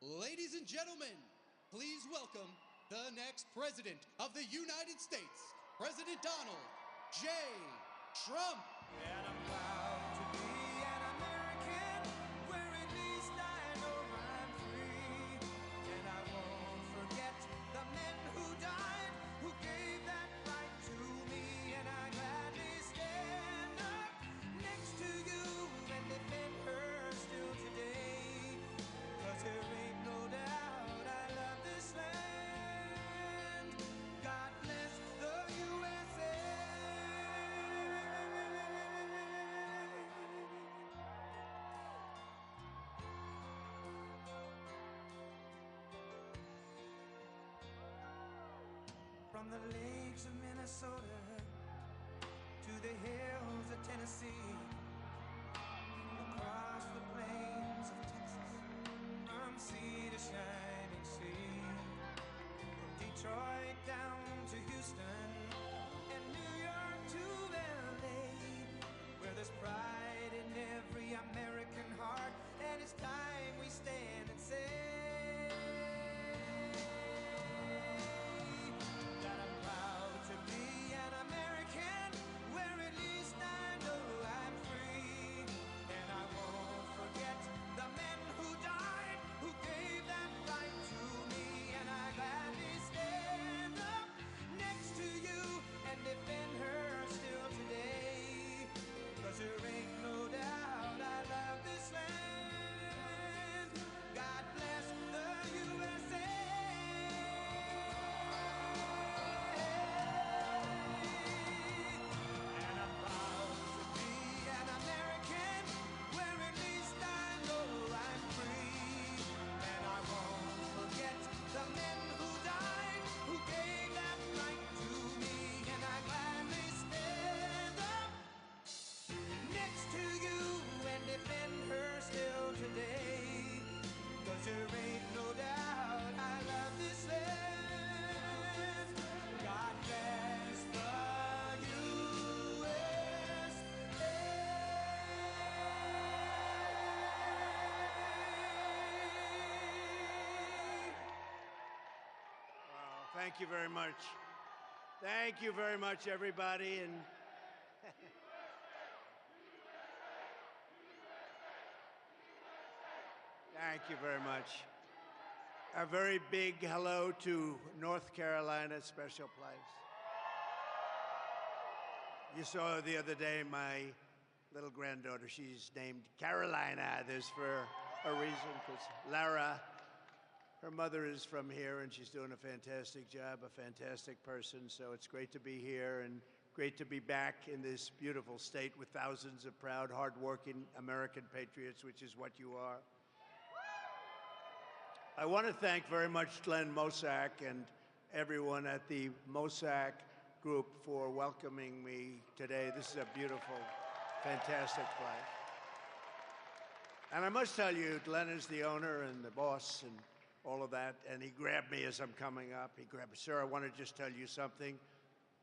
Ladies and gentlemen, please welcome the next President of the United States, President Donald J. Trump. And I'm proud to be an American, where at least I know I'm free. And I won't forget the men who died, who gave that right to me. And I gladly stand up next to you and defend her still today. 'Cause there ain't no doubt I love this land. God bless the USA. From the lakes of Minnesota to the hills of Tennessee, across the plains of Texas, from sea to shining sea, from Detroit down to Houston and New York to LA, where there's pride in every American heart, and it's time we stand and say that I'm proud to be an American, where at least I know I'm free. And I won't forget the men who died, who gave that right to me. And I gladly stand up next to you and defend her still today. 'Cause there ain't no doubt I love this land. God bless the USA. And I'm proud to be an American, where at least I know I'm free. And I won't forget the men who died, who gave that right to me. And I gladly stand up next to you and defend her still today. 'Cause there ain't no doubt I love this land. God bless the USA. Wow, thank you very much. Thank you very much, everybody. And thank you very much. A very big hello to North Carolina, special place. You saw the other day my little granddaughter, she's named Carolina. There's for a reason, because Lara, her mother is from here, and she's doing a fantastic job, a fantastic person. So it's great to be here and great to be back in this beautiful state with thousands of proud, hardworking American patriots, which is what you are. I want to thank very much Glenn Mosak and everyone at the Mosak Group for welcoming me today. This is a beautiful, fantastic place. And I must tell you, Glenn is the owner and the boss and all of that, and he grabbed me as I'm coming up. He grabbed me, "Sir, I want to just tell you something."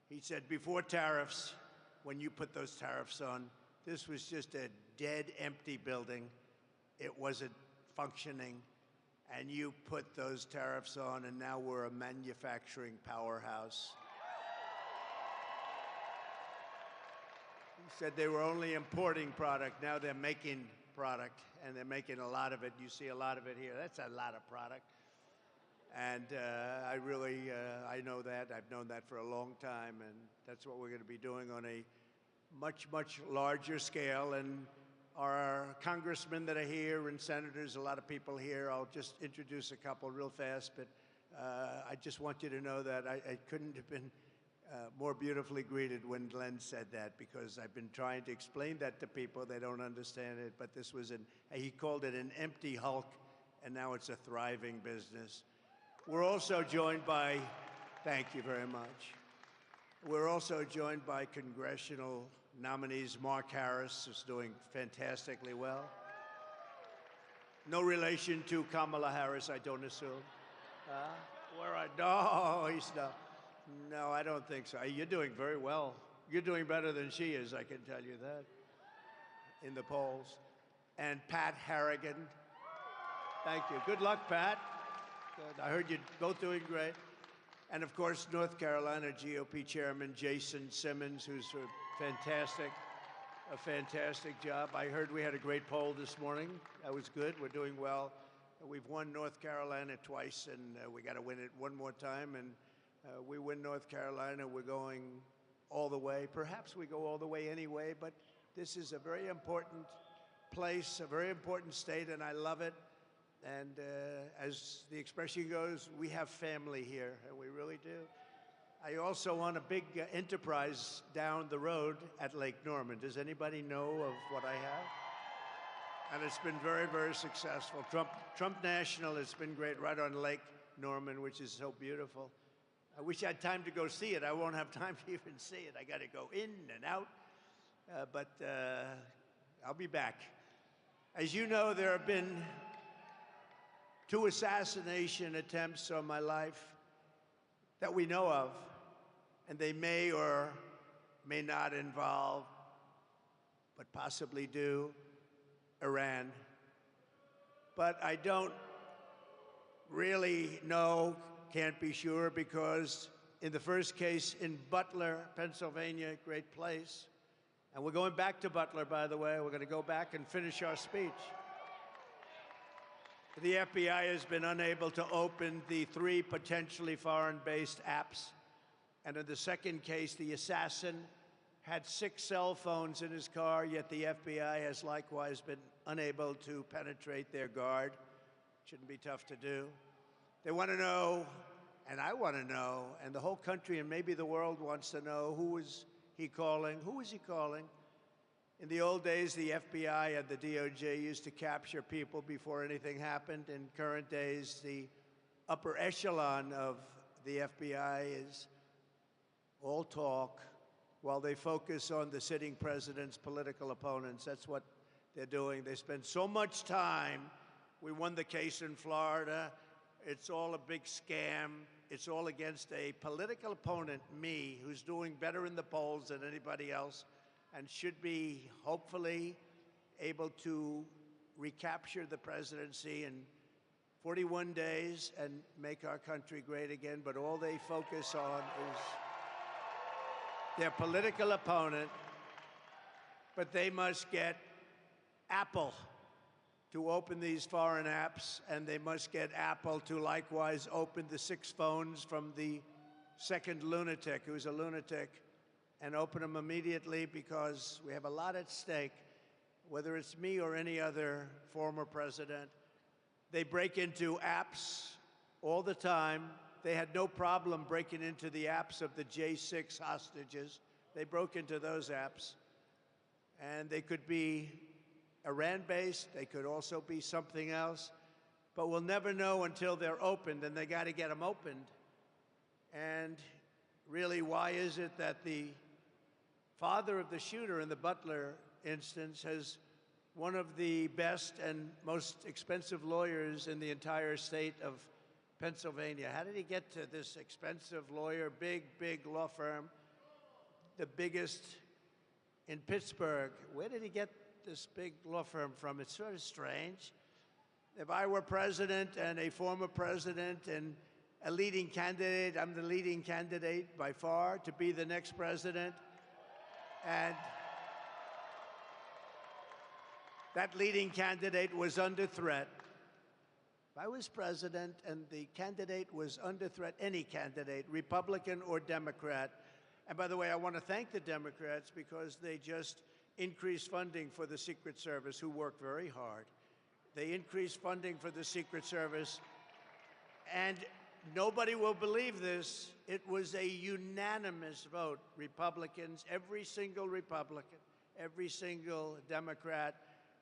He said, "Before tariffs, when you put those tariffs on, this was just a dead, empty building. It wasn't functioning. And you put those tariffs on, and now we're a manufacturing powerhouse." He said they were only importing product. Now they're making product, and they're making a lot of it. You see a lot of it here. That's a lot of product. And I really, I know that. I've known that for a long time, and that's what we're going to be doing on a much, much larger scale. And our congressmen that are here and senators, a lot of people here. I'll just introduce a couple real fast, but I just want you to know that I couldn't have been more beautifully greeted when Glenn said that, because I've been trying to explain that to people. They don't understand it, but this was he called it an empty hulk, and now it's a thriving business. We're also joined by, thank you very much. We're also joined by congressional nominees. Mark Harris is doing fantastically well. No relation to Kamala Harris, I don't assume. No, he's not. No, I don't think so. You're doing very well. You're doing better than she is, I can tell you that, in the polls. And Pat Harrigan. Thank you. Good luck, Pat. Good. I heard you're both doing great. And of course, North Carolina GOP Chairman Jason Simmons, who's a fantastic job. I heard we had a great poll this morning. That was good. We're doing well. We've won North Carolina twice, and we got to win it one more time. And we win North Carolina, we're going all the way. Perhaps we go all the way anyway, but this is a very important place, a very important state, and I love it. And as the expression goes, we have family here, and we really do. I also want a big enterprise down the road at Lake Norman. Does anybody know of what I have? And it's been very, very successful. Trump National has been great right on Lake Norman, which is so beautiful. I wish I had time to go see it. I won't have time to even see it. I got to go in and out, but I'll be back. As you know, there have been 2 assassination attempts on my life that we know of, and they may or may not involve, but possibly do, Iran. But I don't really know, can't be sure, because in the first case in Butler, Pennsylvania, great place, and we're going back to Butler, by the way. We're going to go back and finish our speech. The FBI has been unable to open the 3 potentially foreign-based apps. And in the second case, the assassin had 6 cell phones in his car, yet the FBI has likewise been unable to penetrate their guard. Shouldn't be tough to do. They want to know, and I want to know, and the whole country and maybe the world wants to know, who is he calling? Who is he calling? In the old days, the FBI and the DOJ used to capture people before anything happened. In current days, the upper echelon of the FBI is all talk while they focus on the sitting president's political opponents. That's what they're doing. They spend so much time. We won the case in Florida. It's all a big scam. It's all against a political opponent, me, who's doing better in the polls than anybody else, and should be hopefully able to recapture the presidency in 41 days and make our country great again. But all they focus on is their political opponent. But they must get Apple to open these foreign apps, and they must get Apple to likewise open the 6 phones from the second lunatic, who's a lunatic, and open them immediately, because we have a lot at stake, whether it's me or any other former president. They break into apps all the time. They had no problem breaking into the apps of the J6 hostages. They broke into those apps. And they could be Iran-based. They could also be something else. But we'll never know until they're opened, and they got to get them opened. And really, why is it that the father of the shooter in the Butler instance has one of the best and most expensive lawyers in the entire state of Pennsylvania? How did he get to this expensive lawyer, big law firm, the biggest in Pittsburgh? Where did he get this big law firm from? It's sort of strange. If I were president and a former president and a leading candidate, I'm the leading candidate by far to be the next president. And that leading candidate was under threat. If I was president and the candidate was under threat, any candidate, Republican or Democrat, and by the way, I want to thank the Democrats because they just increased funding for the Secret Service, who worked very hard. They increased funding for the Secret Service, and nobody will believe this. It was a unanimous vote. Republicans, every single Republican, every single Democrat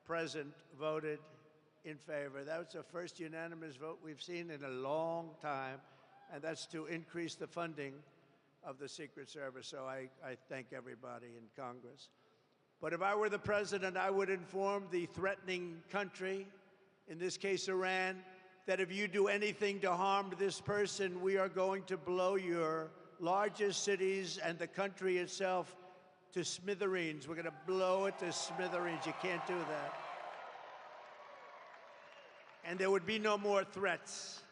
present voted in favor. That was the first unanimous vote we've seen in a long time, and that's to increase the funding of the Secret Service. So I thank everybody in Congress. But if I were the president, I would inform the threatening country, in this case Iran, that if you do anything to harm this person, we are going to blow your largest cities and the country itself to smithereens. We're going to blow it to smithereens. You can't do that. and there would be no more threats.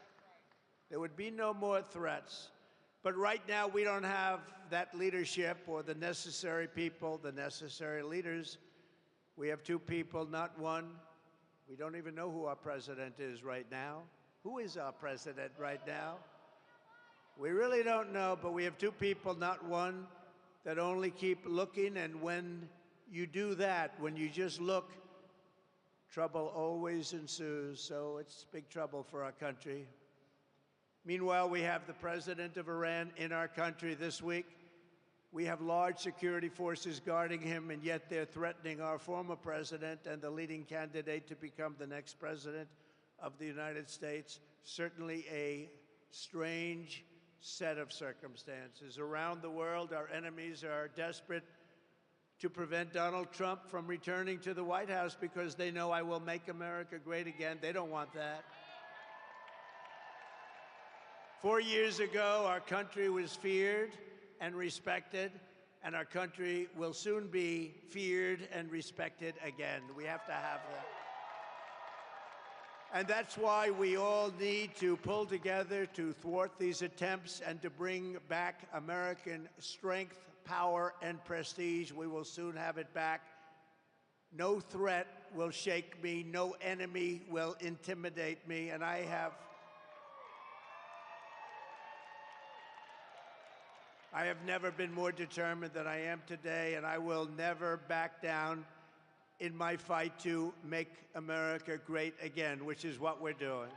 There would be no more threats. But right now, we don't have that leadership or the necessary people, the necessary leaders. We have two people, not one. We don't even know who our president is right now. Who is our president right now? We really don't know, but we have two people, not one, that only keep looking. And when you do that, when you just look, trouble always ensues. So it's big trouble for our country. Meanwhile, we have the president of Iran in our country this week. We have large security forces guarding him, and yet they're threatening our former president and the leading candidate to become the next president of the United States. Certainly a strange set of circumstances. Around the world, our enemies are desperate to prevent Donald Trump from returning to the White House because they know I will make America great again. They don't want that. 4 years ago, our country was feared and respected, and our country will soon be feared and respected again. We have to have that. And that's why we all need to pull together to thwart these attempts and to bring back American strength, power, and prestige. We will soon have it back. No threat will shake me. No enemy will intimidate me. And I have never been more determined than I am today, and I will never back down in my fight to make America great again, which is what we're doing.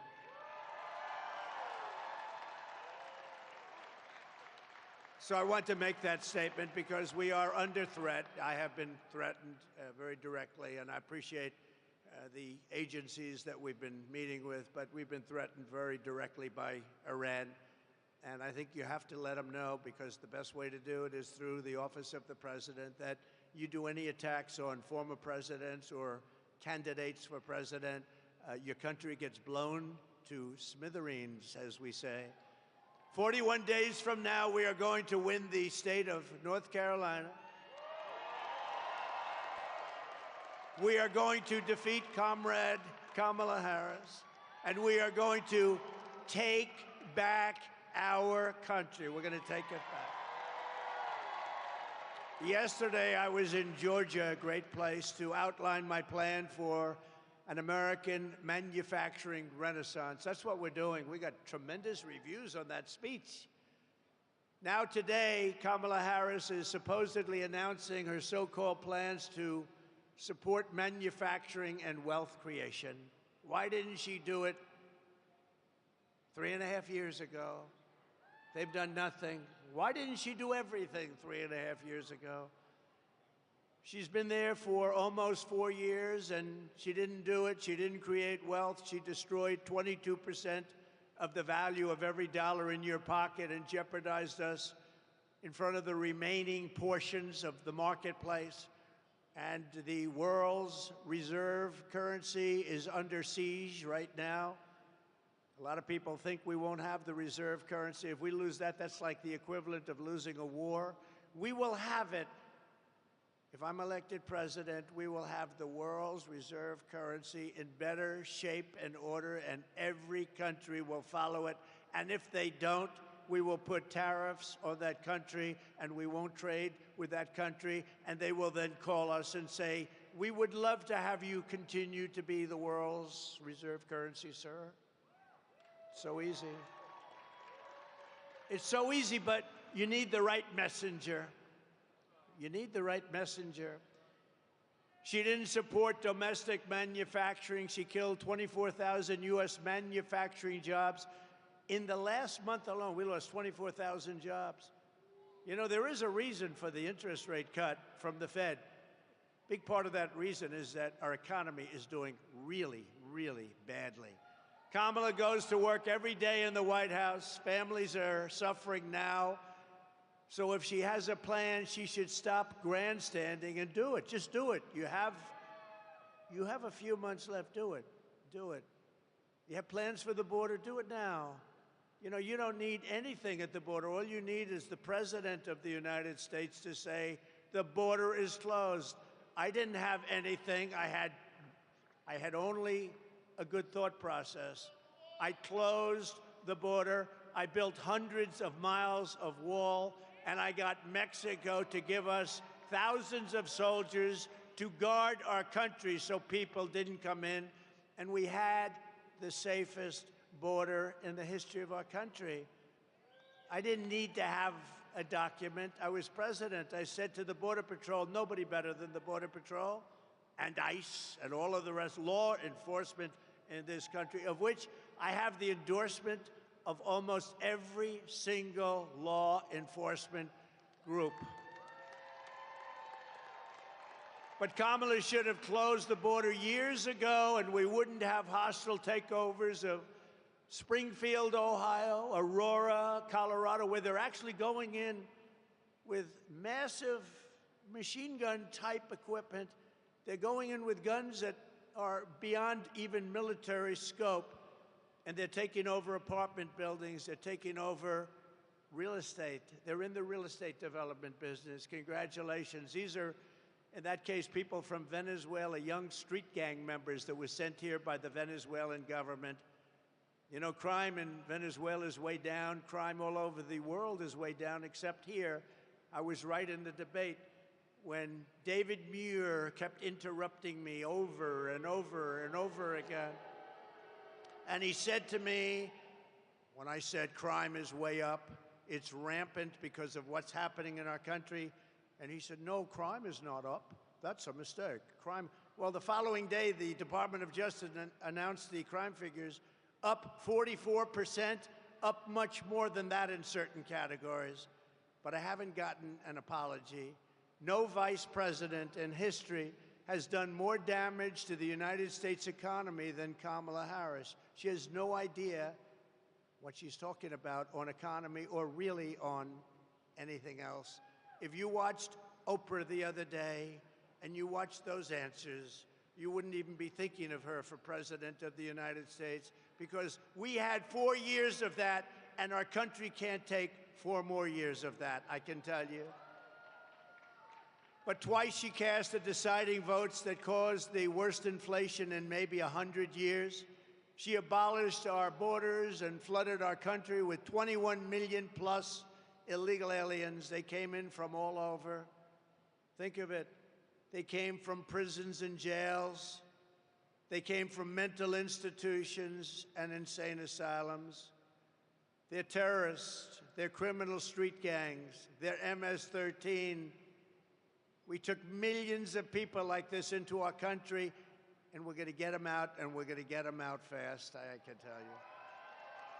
So I want to make that statement because we are under threat. I have been threatened very directly, and I appreciate the agencies that we've been meeting with, but we've been threatened very directly by Iran. And I think you have to let them know, because the best way to do it is through the office of the president, that you do any attacks on former presidents or candidates for president, your country gets blown to smithereens, as we say. 41 days from now, we are going to win the state of North Carolina. We are going to defeat Comrade Kamala Harris, and we are going to take back our country. We're going to take it back. Yesterday, I was in Georgia, a great place, to outline my plan for an American manufacturing renaissance. That's what we're doing. We got tremendous reviews on that speech. Now today, Kamala Harris is supposedly announcing her so-called plans to support manufacturing and wealth creation. Why didn't she do it 3.5 years ago? They've done nothing. Why didn't she do everything 3.5 years ago? She's been there for almost 4 years, and she didn't do it. She didn't create wealth. She destroyed 22% of the value of every dollar in your pocket and jeopardized us in front of the remaining portions of the marketplace. And the world's reserve currency is under siege right now. A lot of people think we won't have the reserve currency. If we lose that, that's like the equivalent of losing a war. We will have it. If I'm elected president, we will have the world's reserve currency in better shape and order, and every country will follow it. And if they don't, we will put tariffs on that country, and we won't trade with that country. And they will then call us and say, we would love to have you continue to be the world's reserve currency, sir. So easy. It's so easy, but you need the right messenger. You need the right messenger. She didn't support domestic manufacturing. She killed 24,000 U.S. manufacturing jobs. In the last month alone, we lost 24,000 jobs. You know, there is a reason for the interest rate cut from the Fed. Big part of that reason is that our economy is doing really, really badly. Kamala goes to work every day in the White House. Families are suffering now. So if she has a plan, she should stop grandstanding and do it. Just do it. You have a few months left. Do it. Do it. You have plans for the border? Do it now. You know, you don't need anything at the border. All you need is the President of the United States to say, the border is closed. I didn't have anything. I had only a good thought process. I closed the border. I built hundreds of miles of wall, and I got Mexico to give us thousands of soldiers to guard our country so people didn't come in. And we had the safest border in the history of our country. I didn't need to have a document. I was president. I said to the Border Patrol, nobody better than the Border Patrol and ICE and all of the rest, law enforcement in this country, of which I have the endorsement of almost every single law enforcement group. But Kamala should have closed the border years ago, and we wouldn't have hostile takeovers of Springfield, Ohio, Aurora, Colorado, where they're actually going in with massive machine gun type equipment. They're going in with guns that are beyond even military scope, and they're taking over apartment buildings. They're taking over real estate. They're in the real estate development business. Congratulations. These are, in that case, people from Venezuela, young street gang members that were sent here by the Venezuelan government. You know, crime in Venezuela is way down. Crime all over the world is way down, except here. I was right in the debate when David Muir kept interrupting me over and over and over again. And he said to me, when I said crime is way up, it's rampant because of what's happening in our country, and he said, no, crime is not up. That's a mistake. Crime, well, the following day, the Department of Justice announced the crime figures up 44%, up much more than that in certain categories. But I haven't gotten an apology. No vice president in history has done more damage to the United States economy than Kamala Harris. She has no idea what she's talking about on economy or really on anything else. If you watched Oprah the other day and you watched those answers, you wouldn't even be thinking of her for president of the United States, because we had 4 years of that, and our country can't take 4 more years of that, I can tell you. But twice she cast the deciding votes that caused the worst inflation in maybe 100 years. She abolished our borders and flooded our country with 21 million plus illegal aliens. They came in from all over. Think of it. They came from prisons and jails. They came from mental institutions and insane asylums. They're terrorists. They're criminal street gangs. They're MS-13. We took millions of people like this into our country, and we're going to get them out, and we're going to get them out fast, I can tell you.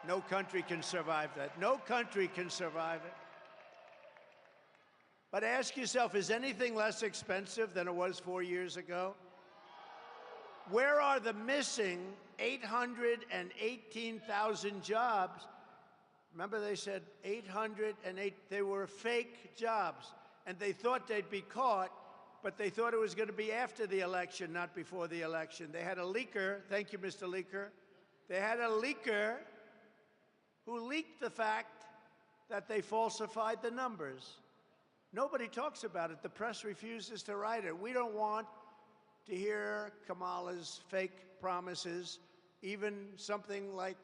No country can survive that. No country can survive it. But ask yourself, is anything less expensive than it was 4 years ago? Where are the missing 818,000 jobs? Remember, they said 808, they were fake jobs. And they thought they'd be caught, but they thought it was going to be after the election, not before the election. They had a leaker, thank you, Mr. Leaker. They had a leaker who leaked the fact that they falsified the numbers. Nobody talks about it. The press refuses to write it. We don't want to hear Kamala's fake promises, even something like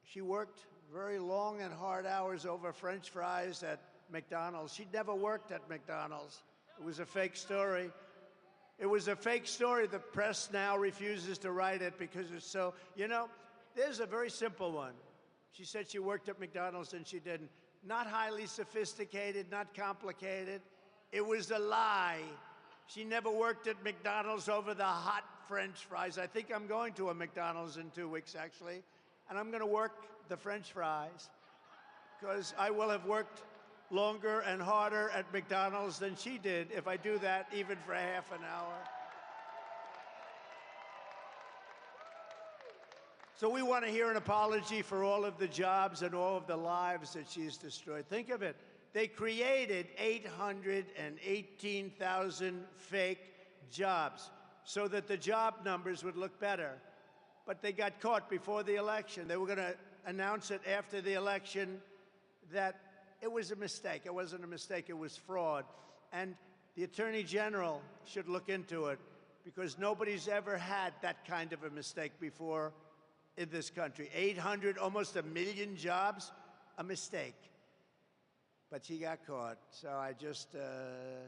she worked very long and hard hours over French fries at McDonald's. She'd never worked at McDonald's. It was a fake story. It was a fake story. The press now refuses to write it because it's so, you know, there's a very simple one. She said she worked at McDonald's and she didn't. Not highly sophisticated, not complicated. It was a lie. She never worked at McDonald's over the hot French fries. I think I'm going to a McDonald's in 2 weeks, actually, and I'm going to work the French fries because I will have worked longer and harder at McDonald's than she did if I do that even for a half an hour. So we want to hear an apology for all of the jobs and all of the lives that she's destroyed. Think of it. They created 818,000 fake jobs so that the job numbers would look better. But they got caught before the election. They were going to announce it after the election that it was a mistake. It wasn't a mistake. It was fraud. And the Attorney General should look into it, because nobody's ever had that kind of a mistake before in this country. 800, almost 1 million jobs, a mistake. But she got caught. So I just,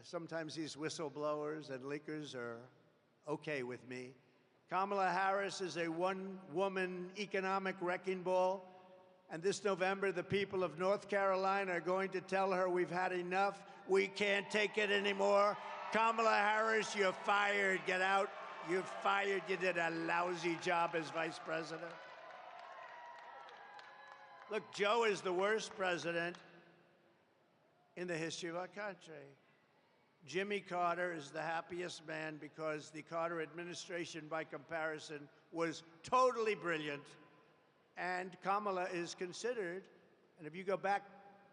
sometimes these whistleblowers and leakers are okay with me. Kamala Harris is a one-woman economic wrecking ball. And this November, the people of North Carolina are going to tell her we've had enough. We can't take it anymore. Kamala Harris, you're fired. Get out. You're fired. You did a lousy job as vice president. Look, Joe is the worst president in the history of our country. Jimmy Carter is the happiest man because the Carter administration, by comparison, was totally brilliant. And Kamala is considered, and if you go back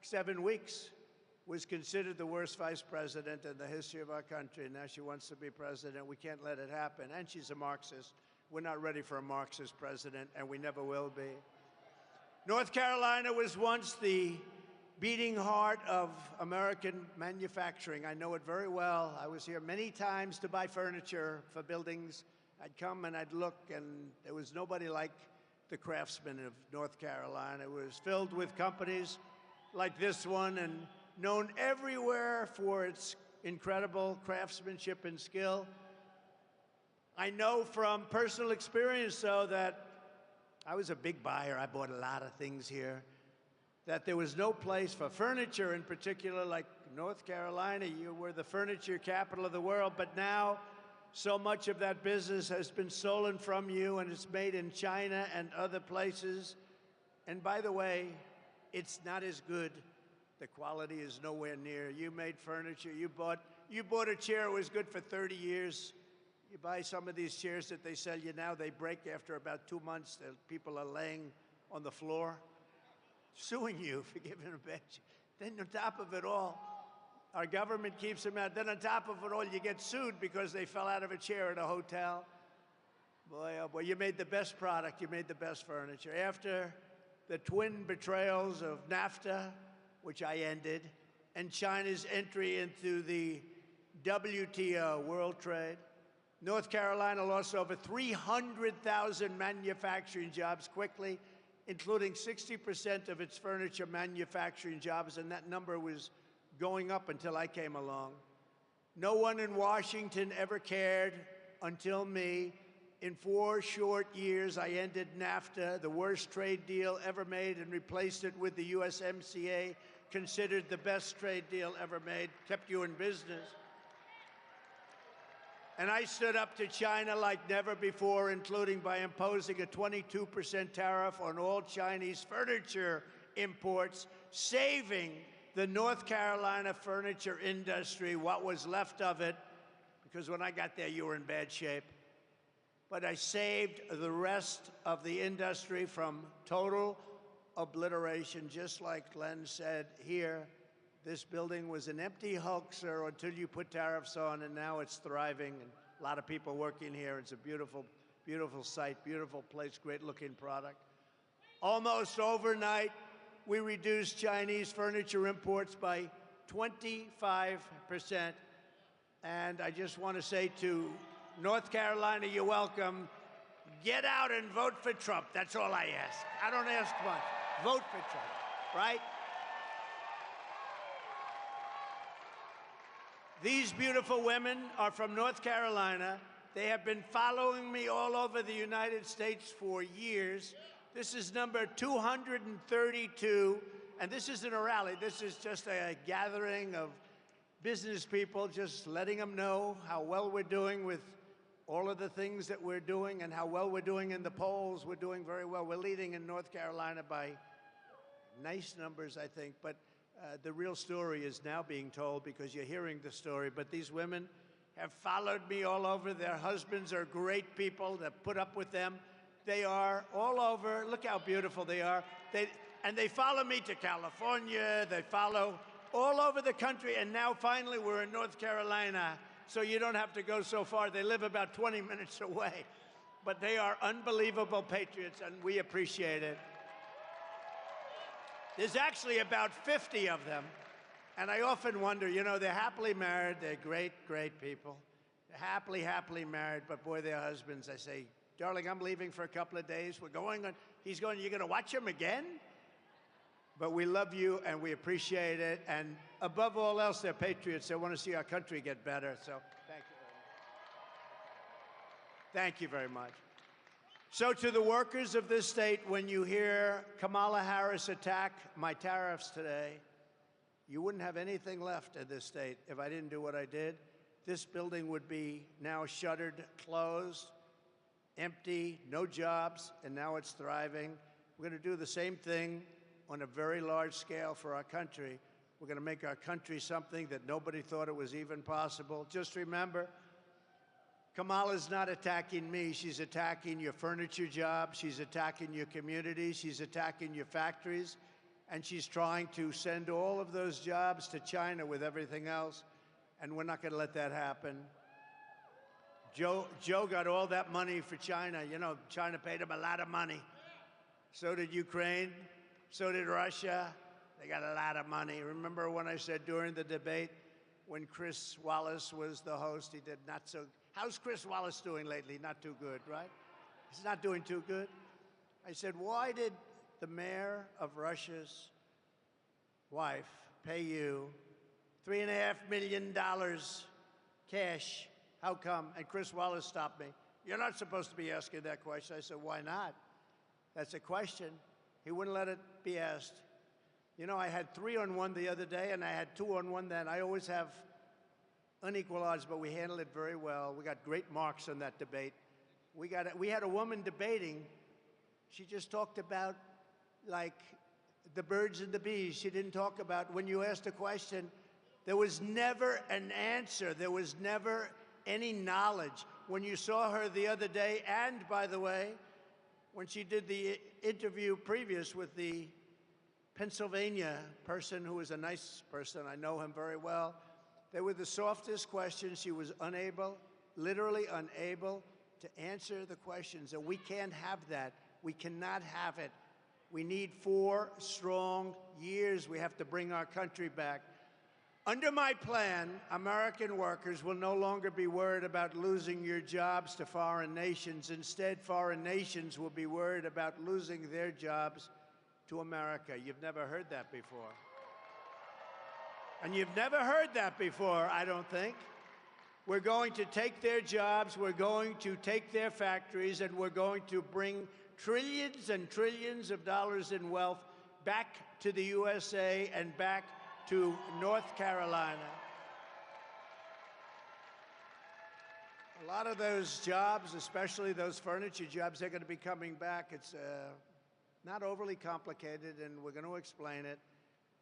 7 weeks, was considered the worst vice president in the history of our country. Now she wants to be president. We can't let it happen. And she's a Marxist. We're not ready for a Marxist president, and we never will be. North Carolina was once the beating heart of American manufacturing. I know it very well. I was here many times to buy furniture for buildings. I'd come and I'd look, and there was nobody like the craftsmen of North Carolina. It was filled with companies like this one and known everywhere for its incredible craftsmanship and skill. I know from personal experience, though, that I was a big buyer. I bought a lot of things here. That there was no place for furniture in particular, like North Carolina. You were the furniture capital of the world, but now so much of that business has been stolen from you, and it's made in China and other places. And by the way, it's not as good. The quality is nowhere near. You made furniture. You bought a chair. It was good for 30 years. You buy some of these chairs that they sell you now, they break after about 2 months. People are laying on the floor, suing you for giving a bad chair. Then on top of it all, our government keeps them out. Then on top of it all, you get sued because they fell out of a chair at a hotel. Boy, oh boy, you made the best product. You made the best furniture. After the twin betrayals of NAFTA, which I ended, and China's entry into the WTO, World Trade, North Carolina lost over 300,000 manufacturing jobs quickly, including 60% of its furniture manufacturing jobs, and that number was going up until I came along. No one in Washington ever cared until me. In 4 short years, I ended NAFTA, the worst trade deal ever made, and replaced it with the USMCA, considered the best trade deal ever made, kept you in business. And I stood up to China like never before, including by imposing a 22% tariff on all Chinese furniture imports, saving the North Carolina furniture industry, what was left of it, because when I got there, you were in bad shape. But I saved the rest of the industry from total obliteration, just like Glenn said here. This building was an empty hoaxer until you put tariffs on, and now it's thriving, and a lot of people working here. It's a beautiful, beautiful site, beautiful place, great-looking product. Almost overnight, we reduced Chinese furniture imports by 25%. And I just want to say to North Carolina, you're welcome. Get out and vote for Trump. That's all I ask. I don't ask much. Vote for Trump, right? These beautiful women are from North Carolina. They have been following me all over the United States for years. This is number 232, and this isn't a rally. This is just a gathering of business people, just letting them know how well we're doing with all of the things that we're doing and how well we're doing in the polls. We're doing very well. We're leading in North Carolina by nice numbers, I think, but the real story is now being told because you're hearing the story. But these women have followed me all over. Their husbands are great people that put up with them. They are all over. Look how beautiful they are. And they follow me to California. They follow all over the country. And now finally we're in North Carolina, so you don't have to go so far. They live about 20 minutes away. But they are unbelievable patriots, and we appreciate it. There's actually about 50 of them, and I often wonder, you know, they're happily married, they're great, great people, happily married, but boy, their husbands, I say, darling, I'm leaving for a couple of days. We're going on. He's going, you're going to watch him again? But we love you, and we appreciate it. And above all else, they're patriots. They want to see our country get better. So thank you very much. Thank you very much. So to the workers of this state, when you hear Kamala Harris attack my tariffs today, you wouldn't have anything left in this state if I didn't do what I did. This building would be now shuttered, closed, empty, no jobs, and now it's thriving. We're going to do the same thing on a very large scale for our country. We're going to make our country something that nobody thought it was even possible. Just remember, Kamala's not attacking me. She's attacking your furniture jobs. She's attacking your communities. She's attacking your factories. And she's trying to send all of those jobs to China with everything else. And we're not going to let that happen. Joe got all that money for China. You know, China paid him a lot of money. So did Ukraine. So did Russia. They got a lot of money. Remember when I said during the debate, when Chris Wallace was the host, he did not so. How's Chris Wallace doing lately? Not too good, right? He's not doing too good. I said, why did the mayor of Russia's wife pay you $3.5 million cash? How come? And Chris Wallace stopped me. You're not supposed to be asking that question. I said, why not? That's a question. He wouldn't let it be asked. You know, I had 3-on-1 the other day, and I had 2-on-1 then. I always have unequal odds, but we handled it very well. We got great marks on that debate. We had a woman debating. She just talked about, like, the birds and the bees. She didn't talk about, when you asked a question, there was never an answer. There was never any knowledge. When you saw her the other day, and by the way, when she did the interview previous with the Pennsylvania person who was a nice person, I know him very well, they were the softest questions. She was unable, literally unable to answer the questions, and we can't have that. We cannot have it. We need 4 strong years. We have to bring our country back. Under my plan, American workers will no longer be worried about losing your jobs to foreign nations. Instead, foreign nations will be worried about losing their jobs to America. You've never heard that before. And you've never heard that before, I don't think. We're going to take their jobs, we're going to take their factories, and we're going to bring trillions and trillions of dollars in wealth back to the USA and back to North Carolina. A lot of those jobs, especially those furniture jobs, they're going to be coming back. It's not overly complicated, and we're going to explain it.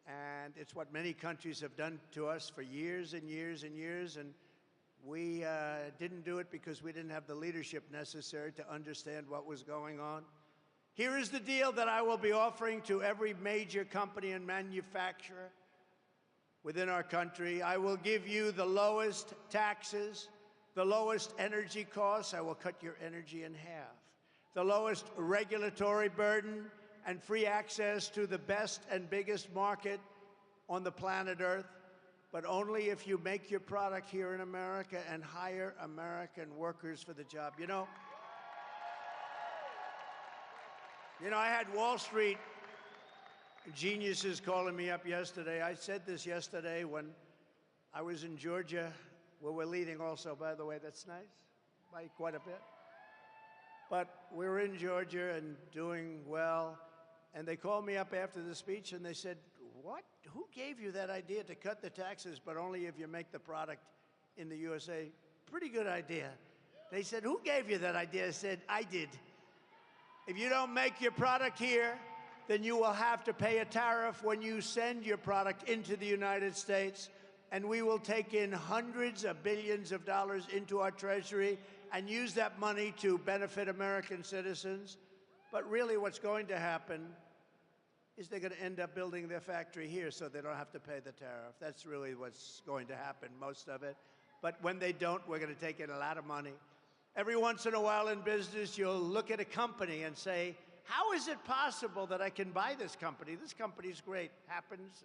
And it's what many countries have done to us for years and years and years, and we didn't do it because we didn't have the leadership necessary to understand what was going on. Here is the deal that I will be offering to every major company and manufacturer within our country. I will give you the lowest taxes, the lowest energy costs. I will cut your energy in half. The lowest regulatory burden and free access to the best and biggest market on the planet Earth, but only if you make your product here in America and hire American workers for the job. You know, I had Wall Street geniuses calling me up yesterday. I said this yesterday when I was in Georgia, where we're leading also, by the way. That's nice, by quite a bit. But we were in Georgia and doing well, and they called me up after the speech and they said, what? Who gave you that idea to cut the taxes, but only if you make the product in the USA? Pretty good idea. They said, who gave you that idea? I said, I did. If you don't make your product here, then you will have to pay a tariff when you send your product into the United States, and we will take in hundreds of billions of dollars into our treasury and use that money to benefit American citizens. But really what's going to happen is they're going to end up building their factory here so they don't have to pay the tariff. That's really what's going to happen, most of it. But when they don't, we're going to take in a lot of money. Every once in a while in business, you'll look at a company and say, how is it possible that I can buy this company? This company's great. Happens.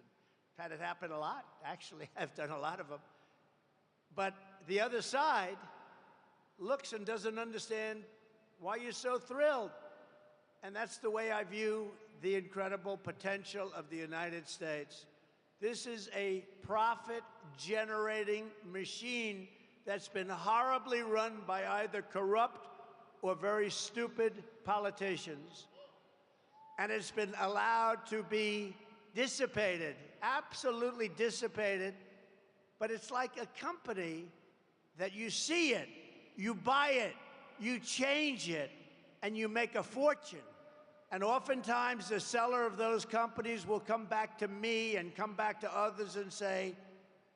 I've had it happen a lot. Actually, I've done a lot of them. But the other side looks and doesn't understand why you're so thrilled. And that's the way I view the incredible potential of the United States. This is a profit-generating machine that's been horribly run by either corrupt or very stupid politicians. And it's been allowed to be dissipated, absolutely dissipated. But it's like a company that you see it, you buy it, you change it, and you make a fortune. And oftentimes the seller of those companies will come back to me and come back to others and say,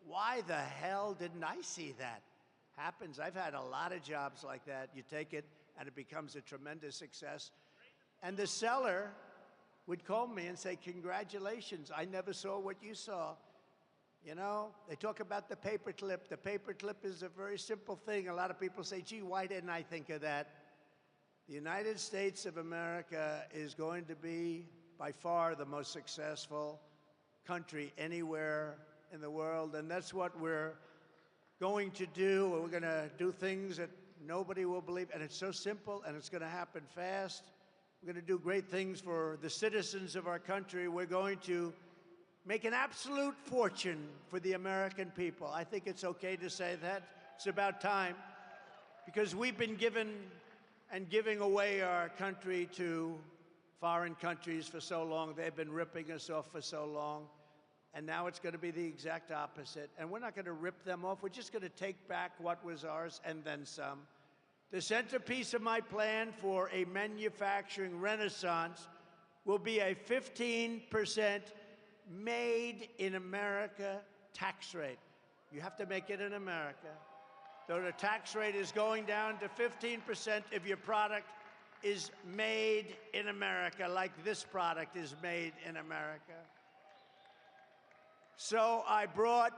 why the hell didn't I see that? Happens. I've had a lot of jobs like that. You take it and it becomes a tremendous success. And the seller would call me and say, congratulations, I never saw what you saw. You know, they talk about the paperclip. The paperclip is a very simple thing. A lot of people say, gee, why didn't I think of that? The United States of America is going to be, by far, the most successful country anywhere in the world, and that's what we're going to do. We're going to do things that nobody will believe, and it's so simple, and it's going to happen fast. We're going to do great things for the citizens of our country. We're going to make an absolute fortune for the American people. I think it's okay to say that. It's about time, because we've been given and giving away our country to foreign countries for so long. They've been ripping us off for so long. And now it's going to be the exact opposite. And we're not going to rip them off. We're just going to take back what was ours and then some. The centerpiece of my plan for a manufacturing renaissance will be a 15% made in America tax rate. You have to make it in America. So the tax rate is going down to 15% if your product is made in America, like this product is made in America. So I brought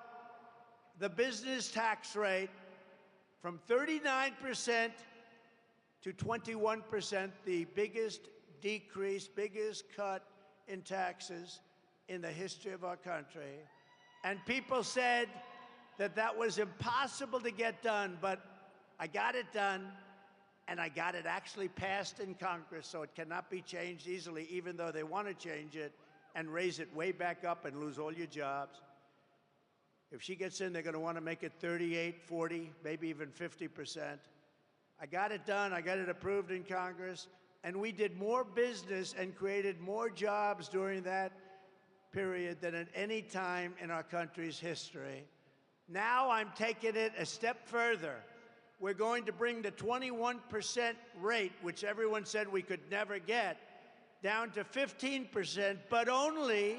the business tax rate from 39% to 21%, the biggest decrease, biggest cut in taxes in the history of our country. And people said that that was impossible to get done, but I got it done, and I got it actually passed in Congress, so it cannot be changed easily, even though they want to change it and raise it way back up and lose all your jobs. If she gets in, they're going to want to make it 38, 40, maybe even 50%. I got it done. I got it approved in Congress, and we did more business and created more jobs during that period than at any time in our country's history. Now I'm taking it a step further. We're going to bring the 21% rate, which everyone said we could never get, down to 15%, but only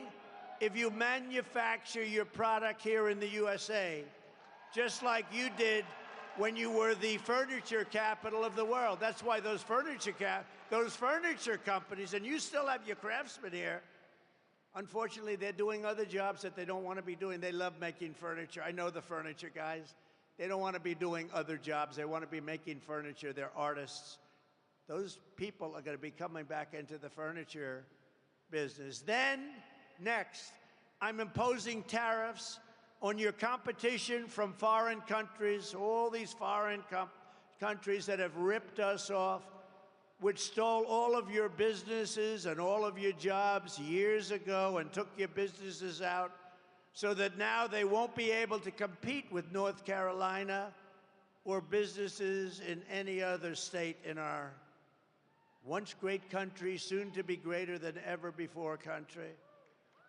if you manufacture your product here in the USA, just like you did when you were the furniture capital of the world. That's why those furniture companies, and you still have your craftsmen here, unfortunately, they're doing other jobs that they don't want to be doing. They love making furniture. I know the furniture guys. They don't want to be doing other jobs. They want to be making furniture. They're artists. Those people are going to be coming back into the furniture business. Then, next, I'm imposing tariffs on your competition from foreign countries, all these foreign countries that have ripped us off, which stole all of your businesses and all of your jobs years ago and took your businesses out, so that now they won't be able to compete with North Carolina or businesses in any other state in our once great country, soon to be greater than ever before country.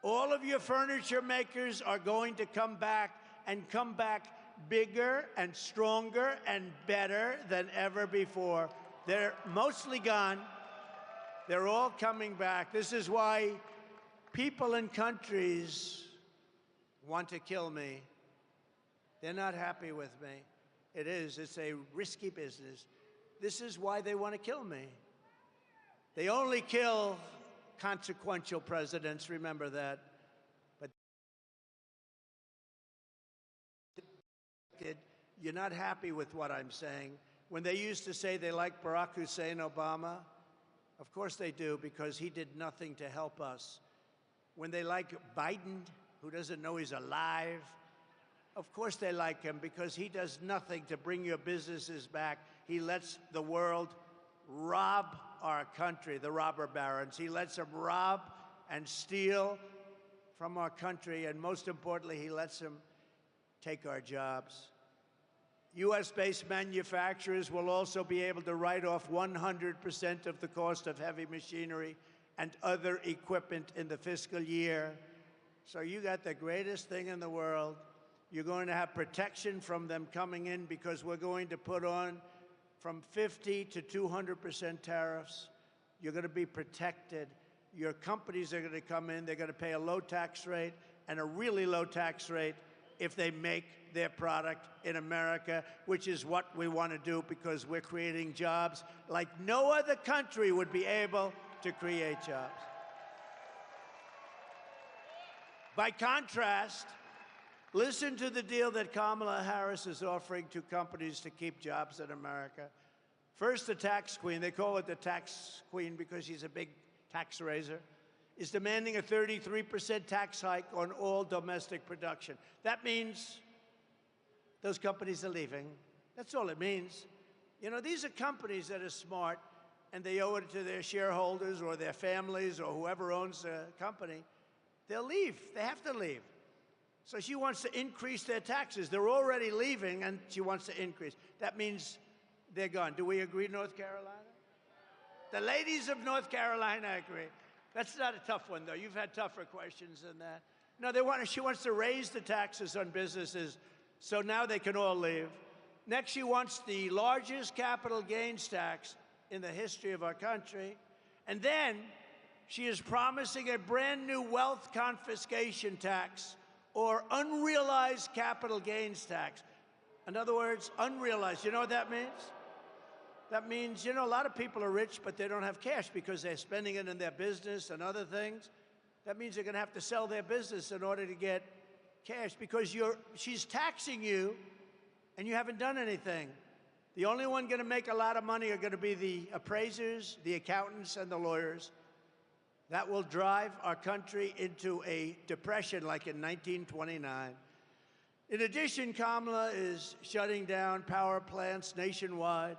All of your furniture makers are going to come back and come back bigger and stronger and better than ever before. They're mostly gone. They're all coming back. This is why people in countries want to kill me. They're not happy with me. It's a risky business. This is why they want to kill me. They only kill consequential presidents, remember that. But you're not happy with what I'm saying. When they used to say they like Barack Hussein Obama, of course they do, because he did nothing to help us. When they like Biden, who doesn't know he's alive, Of course they like him because he does nothing to bring your businesses back. He lets the world rob our country, the robber barons. He lets them rob and steal from our country, and most importantly, he lets them take our jobs. U.S.-based manufacturers will also be able to write off 100% of the cost of heavy machinery and other equipment in the fiscal year. So you got the greatest thing in the world. You're going to have protection from them coming in because we're going to put on from 50 to 200% tariffs. You're going to be protected. Your companies are going to come in. They're going to pay a low tax rate and a really low tax rate if they make their product in America, which is what we want to do because we're creating jobs like no other country would be able to create jobs. By contrast, listen to the deal that Kamala Harris is offering to companies to keep jobs in America. First, the tax queen, they call it the tax queen because she's a big tax raiser, is demanding a 33% tax hike on all domestic production. That means those companies are leaving. That's all it means. You know, these are companies that are smart, and they owe it to their shareholders or their families or whoever owns the company. They'll leave. They have to leave. So she wants to increase their taxes. They're already leaving, and she wants to increase. That means they're gone. Do we agree, North Carolina? The ladies of North Carolina agree. That's not a tough one, though. You've had tougher questions than that. No, she wants to raise the taxes on businesses so now they can all leave. Next, she wants the largest capital gains tax in the history of our country. And then she is promising a brand new wealth confiscation tax or unrealized capital gains tax. In other words, unrealized. You know what that means? That means, you know, a lot of people are rich, but they don't have cash because they're spending it in their business and other things. That means they're going to have to sell their business in order to get cash because she's taxing you and you haven't done anything. The only one going to make a lot of money are going to be the appraisers, the accountants, and the lawyers. That will drive our country into a depression like in 1929. In addition, Kamala is shutting down power plants nationwide,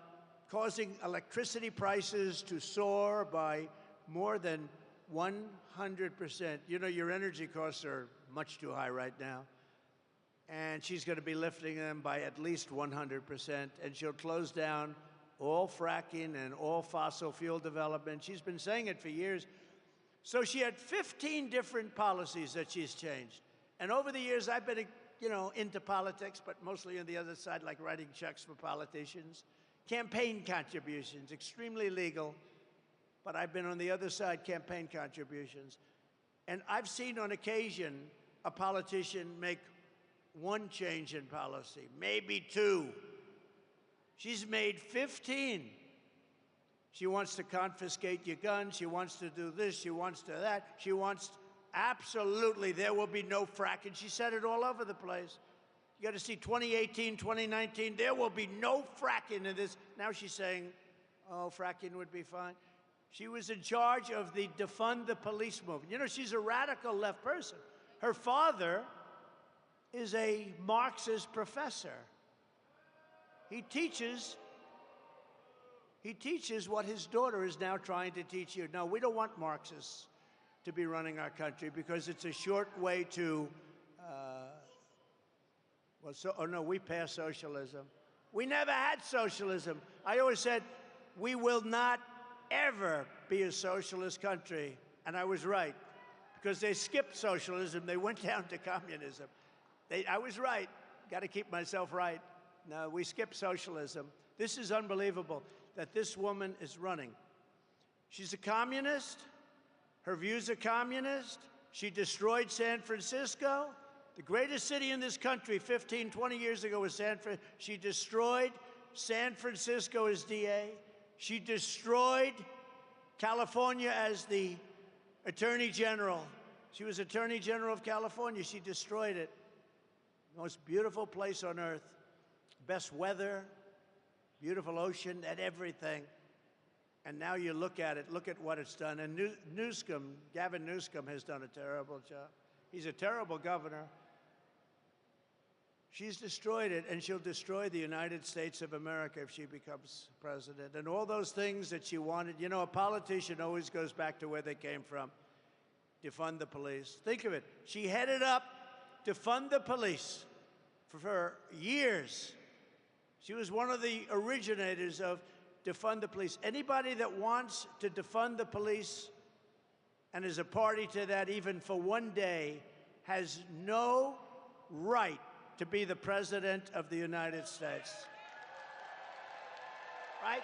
causing electricity prices to soar by more than 100%. You know, your energy costs are much too high right now. And she's going to be lifting them by at least 100%. And she'll close down all fracking and all fossil fuel development. She's been saying it for years. So she had 15 different policies that she's changed. And over the years, I've been, you know, into politics, but mostly on the other side, like writing checks for politicians. Campaign contributions, extremely legal, but I've been on the other side, campaign contributions. And I've seen on occasion a politician make one change in policy, maybe two. She's made 15. She wants to confiscate your guns. She wants to do this. She wants to that. She wants, absolutely, there will be no fracking. She said it all over the place. You got to see 2018, 2019, there will be no fracking in this. Now she's saying, oh, fracking would be fine. She was in charge of the defund the police movement. You know, she's a radical left person. Her father is a Marxist professor. He teaches what his daughter is now trying to teach you. No, we don't want Marxists to be running our country because it's a short way to, we passed socialism. We never had socialism. I always said, we will not ever be a socialist country. And I was right, because they skipped socialism. They went down to communism. I was right. Got to keep myself right. No, we skipped socialism. This is unbelievable that this woman is running. She's a communist. Her views are communist. She destroyed San Francisco. The greatest city in this country 15, 20 years ago was San Francisco. She destroyed San Francisco as DA. She destroyed California as the Attorney General. She was Attorney General of California. She destroyed it. Most beautiful place on earth. Best weather, beautiful ocean, and everything. And now you look at it, look at what it's done. And Newsom, Gavin Newsom has done a terrible job. He's a terrible governor. She's destroyed it, and she'll destroy the United States of America if she becomes president. And all those things that she wanted, you know, a politician always goes back to where they came from. Defund the police. Think of it. She headed up to fund the police for years. She was one of the originators of defund the police. Anybody that wants to defund the police and is a party to that even for one day has no right to be the President of the United States. Right?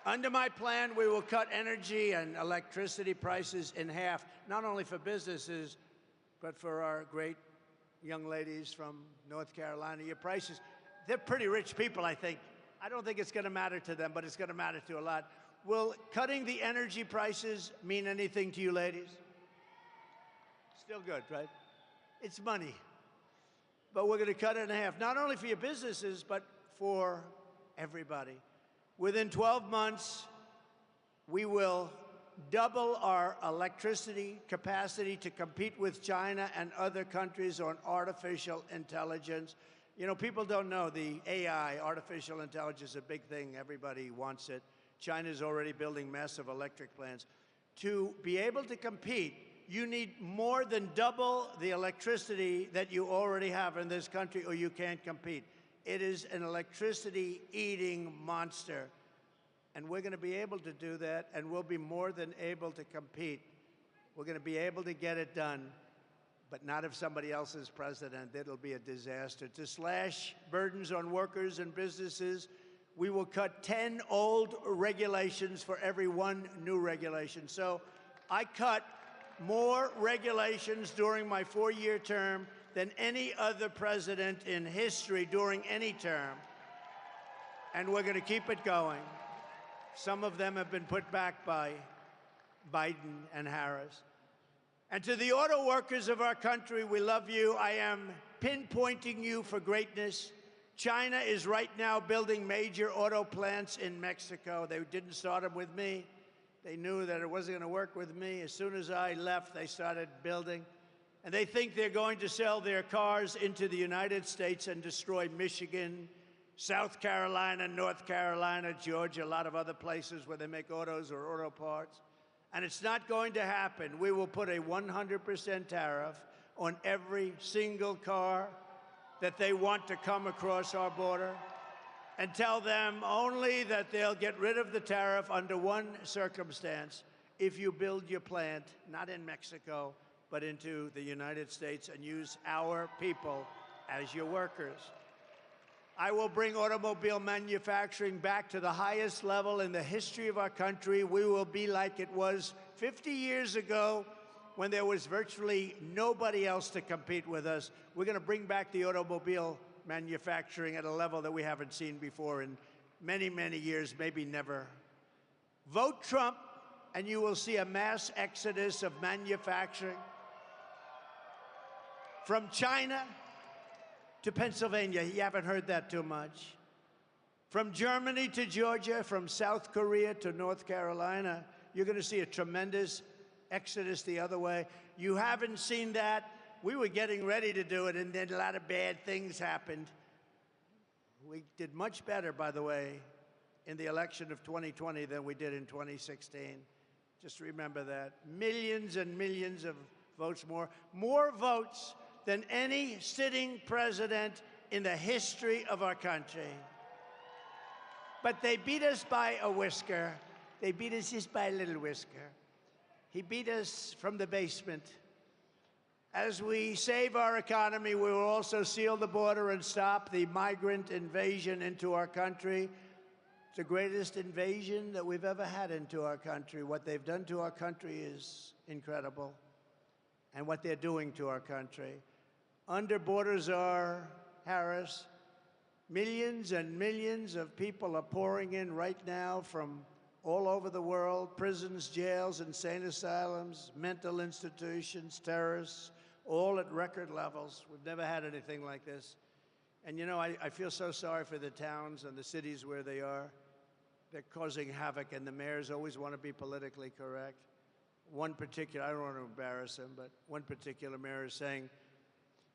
Under my plan, we will cut energy and electricity prices in half, not only for businesses, but for our great young ladies from North Carolina. Your prices, they're pretty rich people, I think. I don't think it's going to matter to them, but it's going to matter to a lot. Will cutting the energy prices mean anything to you ladies? Still good, right? It's money. But we're going to cut it in half, not only for your businesses, but for everybody. Within 12 months, we will double our electricity capacity to compete with China and other countries on artificial intelligence. You know, people don't know the AI, artificial intelligence, is a big thing. Everybody wants it. China's already building massive electric plants. To be able to compete, you need more than double the electricity that you already have in this country, or you can't compete. It is an electricity-eating monster. And we're going to be able to do that, and we'll be more than able to compete. We're going to be able to get it done, but not if somebody else is president. It'll be a disaster. To slash burdens on workers and businesses, we will cut 10 old regulations for every one new regulation. So I cut more regulations during my 4-year term than any other president in history during any term. And we're going to keep it going. Some of them have been put back by Biden and Harris. And to the auto workers of our country, we love you. I am pinpointing you for greatness. China is right now building major auto plants in Mexico. They didn't start them with me. They knew that it wasn't going to work with me. As soon as I left, they started building. And they think they're going to sell their cars into the United States and destroy Michigan, South Carolina, North Carolina, Georgia, a lot of other places where they make autos or auto parts. And it's not going to happen. We will put a 100% tariff on every single car that they want to come across our border, and tell them only that they'll get rid of the tariff under one circumstance: if you build your plant, not in Mexico, but into the United States, and use our people as your workers. I will bring automobile manufacturing back to the highest level in the history of our country. We will be like it was 50 years ago, when there was virtually nobody else to compete with us. We're going to bring back the automobile manufacturing at a level that we haven't seen before in many, many years, maybe never. Vote Trump, and you will see a mass exodus of manufacturing from China to Pennsylvania. You haven't heard that too much. From Germany to Georgia, from South Korea to North Carolina, you're going to see a tremendous exodus the other way. You haven't seen that. We were getting ready to do it, and then a lot of bad things happened. We did much better, by the way, in the election of 2020 than we did in 2016. Just remember that. Millions and millions of votes more. More votes than any sitting president in the history of our country. But they beat us by a whisker. They beat us just by a little whisker. He beat us from the basement. As we save our economy, we will also seal the border and stop the migrant invasion into our country. It's the greatest invasion that we've ever had into our country. What they've done to our country is incredible, and what they're doing to our country. Under Border Czar Harris, millions and millions of people are pouring in right now from all over the world: prisons, jails, insane asylums, mental institutions, terrorists, all at record levels. We've never had anything like this. And you know, I feel so sorry for the towns and the cities where they are. They're causing havoc, and the mayors always want to be politically correct. one particular, I don't want to embarrass him, but one particular mayor is saying,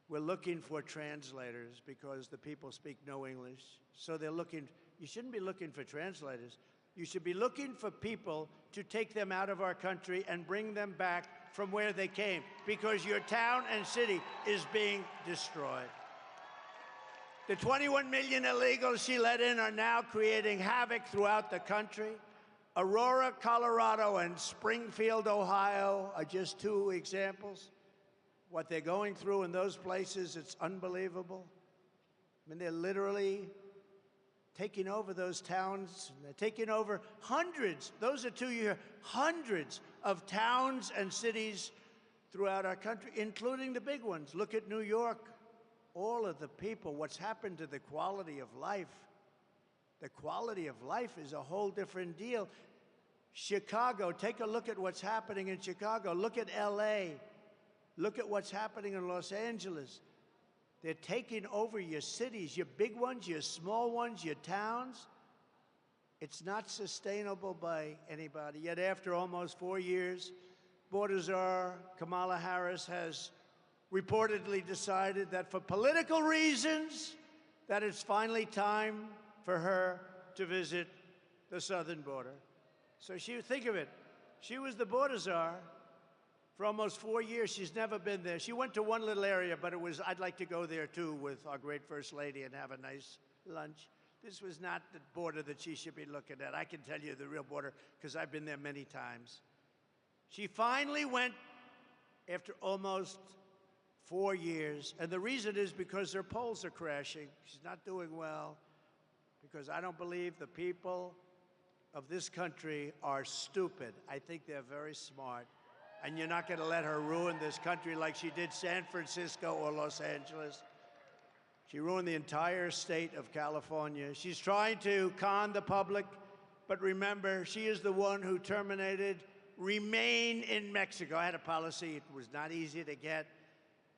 we're looking for translators because the people speak no English. So they're looking, you shouldn't be looking for translators. You should be looking for people to take them out of our country and bring them back from where they came, because your town and city is being destroyed. The 21 million illegals she let in are now creating havoc throughout the country. Aurora, Colorado, and Springfield, Ohio are just two examples. What they're going through in those places, it's unbelievable. I mean, they're literally taking over those towns. They're taking over hundreds, those are 2 years, hundreds of towns and cities throughout our country, including the big ones. Look at New York. All of the people, what's happened to the quality of life. The quality of life is a whole different deal. Chicago, take a look at what's happening in Chicago. Look at LA. Look at what's happening in Los Angeles. They're taking over your cities, your big ones, your small ones, your towns. It's not sustainable by anybody. Yet after almost 4 years, border czar Kamala Harris has reportedly decided that for political reasons, that it's finally time for her to visit the southern border. So think of it, she was the border czar for almost 4 years. She's never been there. She went to one little area, but I'd like to go there too with our great First Lady and have a nice lunch. This was not the border that she should be looking at. I can tell you the real border because I've been there many times. She finally went after almost 4 years, and the reason is because her polls are crashing. She's not doing well because I don't believe the people of this country are stupid. I think they're very smart, and you're not going to let her ruin this country like she did San Francisco or Los Angeles. She ruined the entire state of California. She's trying to con the public, but remember, she is the one who terminated Remain in Mexico. I had a policy. It was not easy to get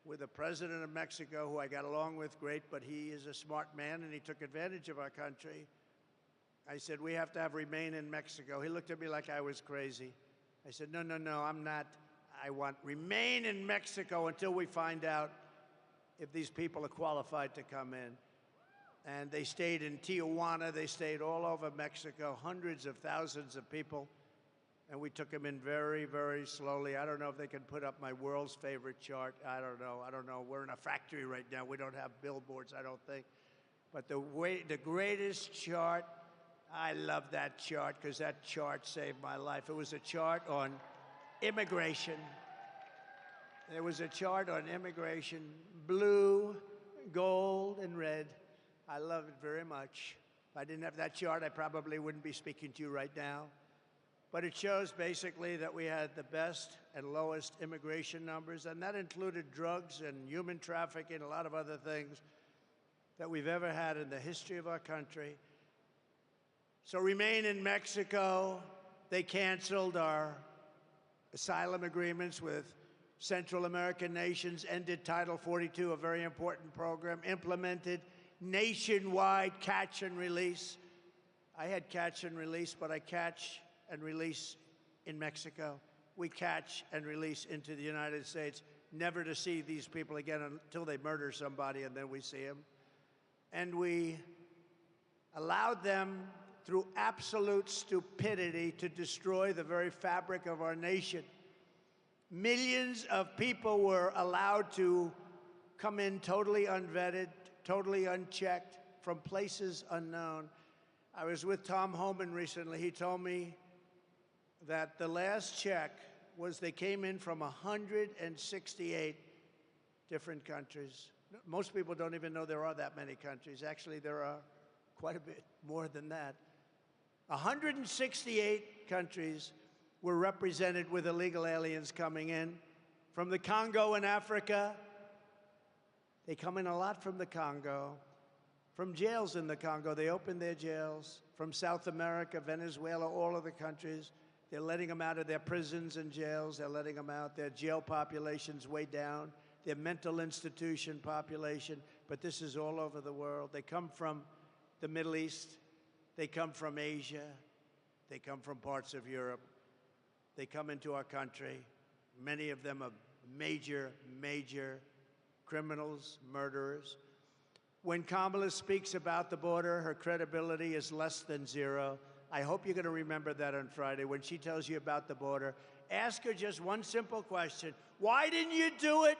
with the president of Mexico, who I got along with great, but he is a smart man, and he took advantage of our country. I said, we have to have Remain in Mexico. He looked at me like I was crazy. I said, no, I'm not. I want Remain in Mexico until we find out if these people are qualified to come in. And they stayed in Tijuana. They stayed all over Mexico, hundreds of thousands of people. And we took them in very, very slowly. I don't know if they can put up my world's favorite chart. I don't know. We're in a factory right now. We don't have billboards, I don't think. But the greatest chart, I love that chart because that chart saved my life. It was a chart on immigration. There was a chart on immigration, blue, gold, and red. I love it very much. If I didn't have that chart, I probably wouldn't be speaking to you right now. But it shows basically that we had the best and lowest immigration numbers, and that included drugs and human trafficking, a lot of other things that we've ever had in the history of our country. So Remain in Mexico. They canceled our asylum agreements with Central American nations, ended Title 42, a very important program, implemented nationwide catch and release. I had catch and release, but I catch and release in Mexico. We catch and release into the United States, never to see these people again until they murder somebody, and then we see them. And we allowed them, through absolute stupidity, to destroy the very fabric of our nation. Millions of people were allowed to come in totally unvetted, totally unchecked, from places unknown. I was with Tom Homan recently. He told me that the last check was they came in from 168 different countries. Most people don't even know there are that many countries. Actually, there are quite a bit more than that. 168 countries were represented with illegal aliens coming in. From the Congo in Africa, they come in a lot from the Congo. From jails in the Congo, they opened their jails. From South America, Venezuela, all of the countries. They're letting them out of their prisons and jails. They're letting them out. Their jail population's way down. Their mental institution population. But this is all over the world. They come from the Middle East. They come from Asia. They come from parts of Europe. They come into our country. Many of them are major, major criminals, murderers. When Kamala speaks about the border, her credibility is less than zero. I hope you're going to remember that on Friday. When she tells you about the border, ask her just one simple question. Why didn't you do it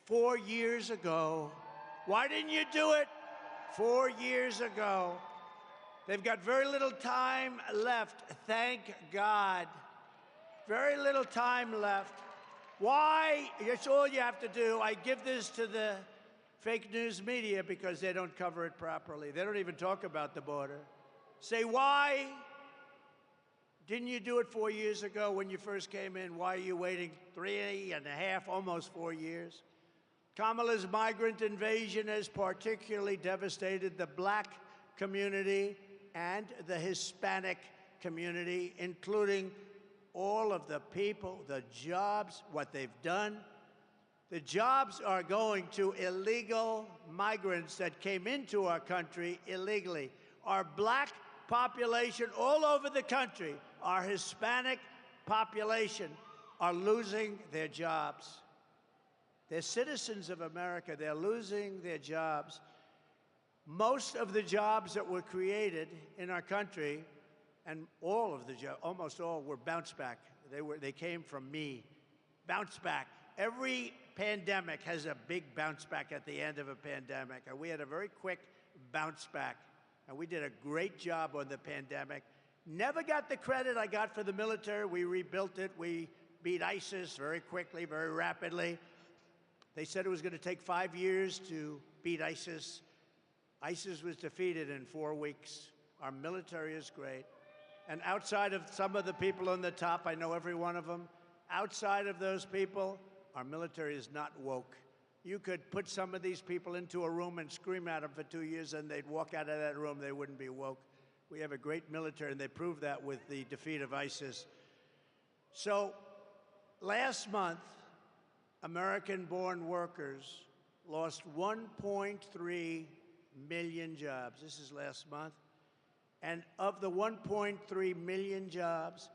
4 years ago? Why didn't you do it 4 years ago? They've got very little time left, thank God. Very little time left. Why? That's all you have to do. I give this to the fake news media because they don't cover it properly. They don't even talk about the border. Say, why didn't you do it 4 years ago when you first came in? Why are you waiting 3.5, almost 4 years? Kamala's migrant invasion has particularly devastated the black community and the Hispanic community, including all of the people, the jobs, what they've done. The jobs are going to illegal migrants that came into our country illegally. Our black population all over the country, our Hispanic population are losing their jobs. They're citizens of America. They're losing their jobs. Most of the jobs that were created in our country, and all of the jobs, almost all, were bounce back. They came from me. Bounce back. Every pandemic has a big bounce back at the end of a pandemic, and we had a very quick bounce back, and we did a great job on the pandemic. Never got the credit I got for the military. We rebuilt it. We beat ISIS very quickly, very rapidly. They said it was going to take 5 years to beat ISIS. ISIS was defeated in 4 weeks. Our military is great. And outside of some of the people on the top, I know every one of them, outside of those people, our military is not woke. You could put some of these people into a room and scream at them for 2 years, and they'd walk out of that room. They wouldn't be woke. We have a great military, and they proved that with the defeat of ISIS. So last month, American-born workers lost 1.3 million jobs. This is last month. And of the 1.3 million jobs,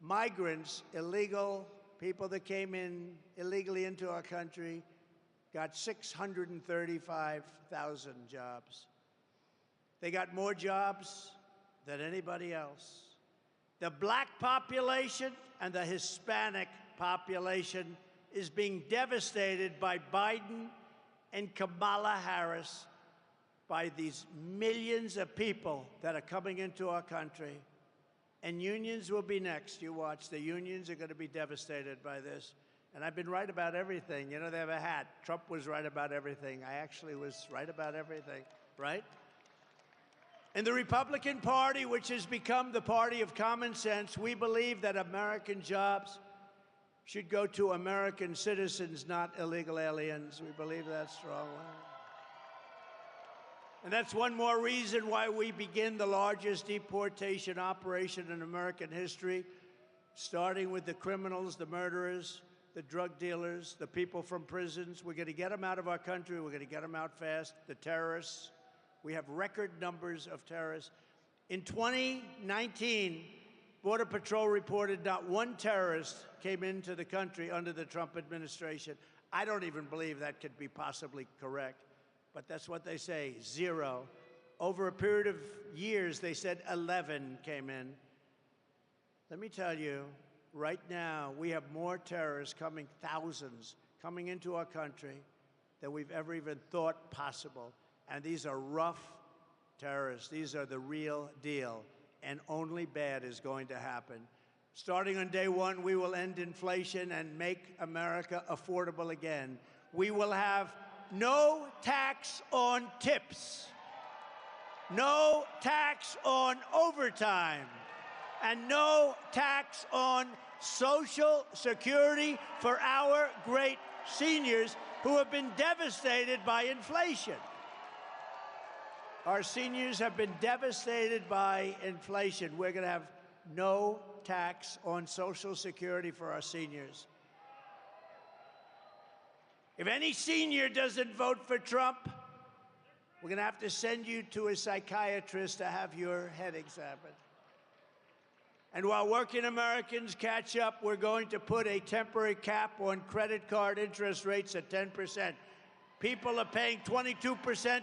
migrants, illegal people that came in illegally into our country, got 635,000 jobs. They got more jobs than anybody else. The black population and the Hispanic population is being devastated by Biden and Kamala Harris, by these millions of people that are coming into our country. And unions will be next. You watch. The unions are going to be devastated by this. And I've been right about everything. You know, they have a hat. Trump was right about everything. I actually was right about everything, right? In the Republican Party, which has become the party of common sense, we believe that American jobs should go to American citizens, not illegal aliens. We believe that strongly. And that's one more reason why we begin the largest deportation operation in American history, starting with the criminals, the murderers, the drug dealers, the people from prisons. We're going to get them out of our country. We're going to get them out fast. The terrorists. We have record numbers of terrorists. In 2019, Border Patrol reported not one terrorist came into the country under the Trump administration. I don't even believe that could be possibly correct. But that's what they say, 0. Over a period of years, they said 11 came in. Let me tell you, right now, we have more terrorists coming, thousands, coming into our country than we've ever even thought possible. And these are rough terrorists. These are the real deal. And only bad is going to happen. Starting on day one, we will end inflation and make America affordable again. We will have no tax on tips, no tax on overtime, and no tax on Social Security for our great seniors who have been devastated by inflation. Our seniors have been devastated by inflation. We're going to have no tax on Social Security for our seniors. If any senior doesn't vote for Trump, we're going to have to send you to a psychiatrist to have your head examined. And while working Americans catch up, we're going to put a temporary cap on credit card interest rates at 10%. People are paying 22%,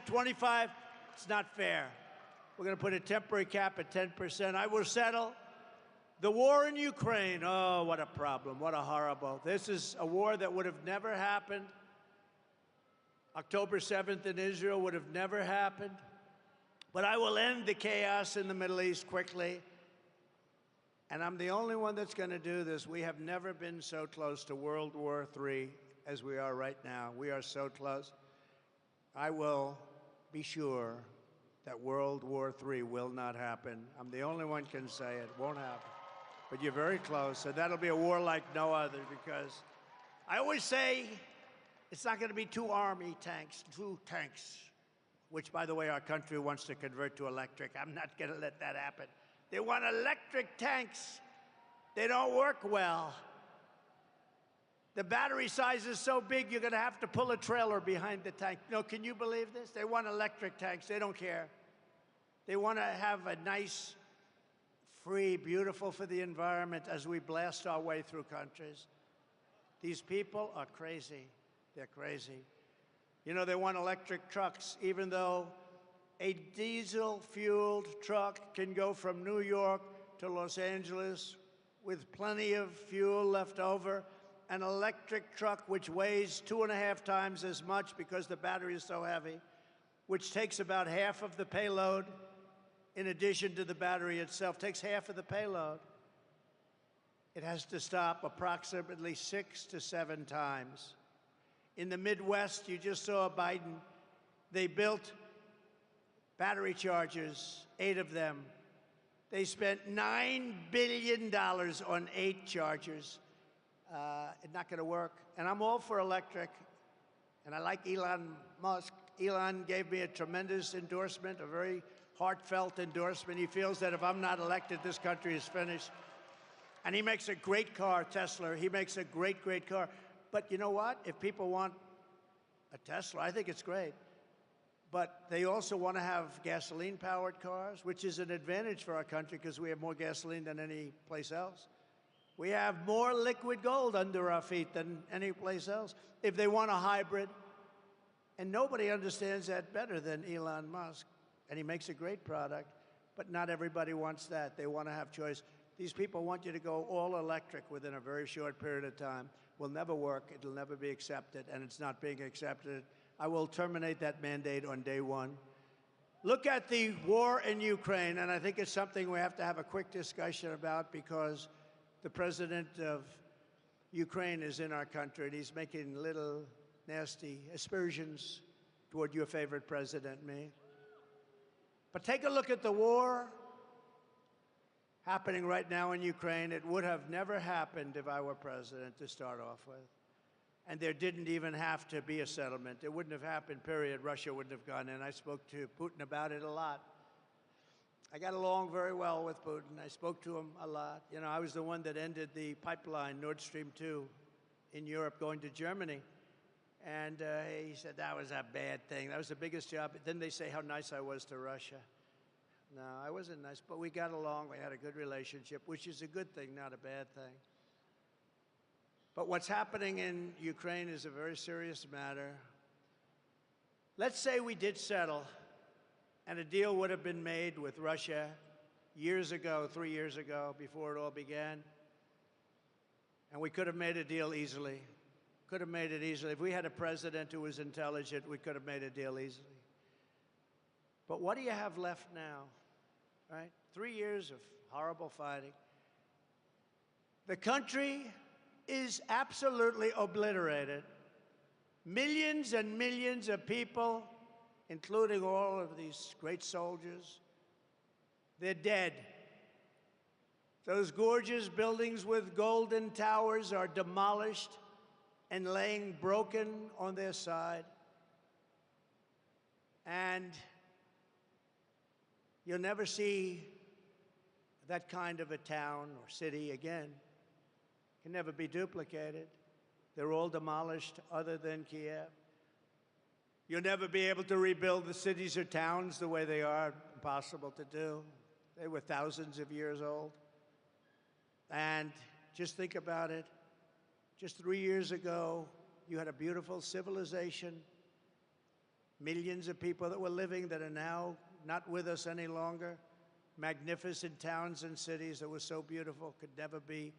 25%. It's not fair. We're going to put a temporary cap at 10%. I will settle. The war in Ukraine, oh, what a problem, what a horrible. This is a war that would have never happened. October 7th in Israel would have never happened. But I will end the chaos in the Middle East quickly. And I'm the only one that's going to do this. We have never been so close to World War III as we are right now. We are so close. I will be sure that World War III will not happen. I'm the only one can say it won't happen. But you're very close, and that'll be a war like no other, because I always say it's not going to be two tanks, which, by the way, our country wants to convert to electric. I'm not going to let that happen. They want electric tanks. They don't work well. The battery size is so big, you're going to have to pull a trailer behind the tank. No, can you believe this? They want electric tanks. They don't care. They want to have a nice, free, beautiful for the environment as we blast our way through countries. These people are crazy. They're crazy. You know, they want electric trucks, even though a diesel-fueled truck can go from New York to Los Angeles with plenty of fuel left over. An electric truck, which weighs 2.5 times as much because the battery is so heavy, which takes about half of the payload, in addition to the battery itself, takes half of the payload. It has to stop approximately 6 to 7 times. In the Midwest, you just saw Biden, they built battery chargers, 8 of them. They spent $9 billion on 8 chargers. It's not going to work. And I'm all for electric. And I like Elon Musk. Elon gave me a tremendous endorsement, a very heartfelt endorsement. He feels that if I'm not elected, this country is finished. And he makes a great car, Tesla. He makes a great, great car. But you know what? If people want a Tesla, I think it's great. But they also want to have gasoline-powered cars, which is an advantage for our country because we have more gasoline than any place else. We have more liquid gold under our feet than any place else. If they want a hybrid, and nobody understands that better than Elon Musk, and he makes a great product, but not everybody wants that. They want to have choice. These people want you to go all electric within a very short period of time. Will never work. It'll never be accepted, and it's not being accepted. I will terminate that mandate on day one. Look at the war in Ukraine, and I think it's something we have to have a quick discussion about because the president of Ukraine is in our country, and he's making little nasty aspersions toward your favorite president, me. But take a look at the war happening right now in Ukraine. It would have never happened if I were president to start off with. And there didn't even have to be a settlement. It wouldn't have happened, period. Russia wouldn't have gone in. I spoke to Putin about it a lot. I got along very well with Putin. I spoke to him a lot. You know, I was the one that ended the pipeline, Nord Stream 2, in Europe going to Germany. And he said that was a bad thing. That was the biggest job. Then they say how nice I was to Russia. No, I wasn't nice, but we got along. We had a good relationship, which is a good thing, not a bad thing. But what's happening in Ukraine is a very serious matter. Let's say we did settle, and a deal would have been made with Russia years ago, 3 years ago, before it all began. And we could have made a deal easily. Could have made it easily. If we had a president who was intelligent, we could have made a deal easily. But what do you have left now, right? 3 years of horrible fighting. The country is absolutely obliterated. Millions and millions of people, including all of these great soldiers, they're dead. Those gorgeous buildings with golden towers are demolished and laying broken on their side. And you'll never see that kind of a town or city again. Can never be duplicated. They're all demolished other than Kiev. You'll never be able to rebuild the cities or towns the way they are. Impossible to do. They were thousands of years old. And just think about it. Just 3 years ago, you had a beautiful civilization, millions of people that were living that are now not with us any longer, magnificent towns and cities that were so beautiful, could never be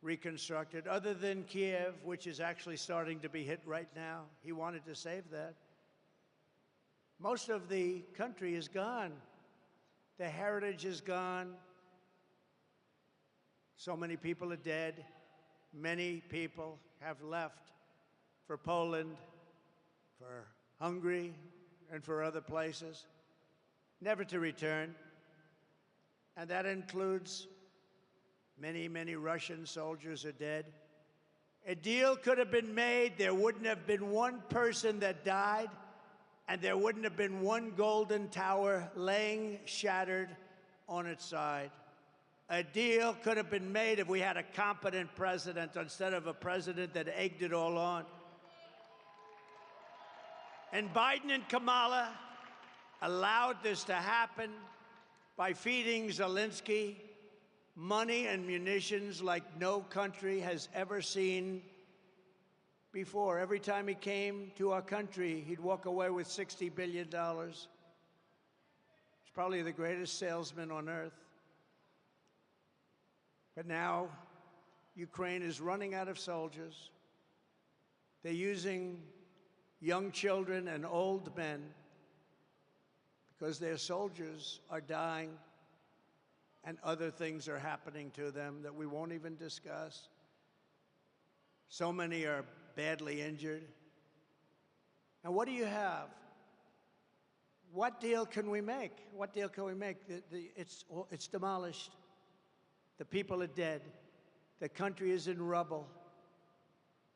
reconstructed, other than Kiev, which is actually starting to be hit right now. He wanted to save that. Most of the country is gone. The heritage is gone. So many people are dead. Many people have left for Poland, for Hungary, and for other places, never to return. And that includes many, many Russian soldiers are dead. A deal could have been made. There wouldn't have been one person that died, and there wouldn't have been one golden tower laying shattered on its side. A deal could have been made if we had a competent president instead of a president that egged it all on. And Biden and Kamala allowed this to happen by feeding Zelensky money and munitions like no country has ever seen before. Every time he came to our country, he'd walk away with $60 billion. He's probably the greatest salesman on earth. But now, Ukraine is running out of soldiers. They're using young children and old men because their soldiers are dying and other things are happening to them that we won't even discuss. So many are badly injured. And what do you have? What deal can we make? What deal can we make? It's demolished. The people are dead. The country is in rubble.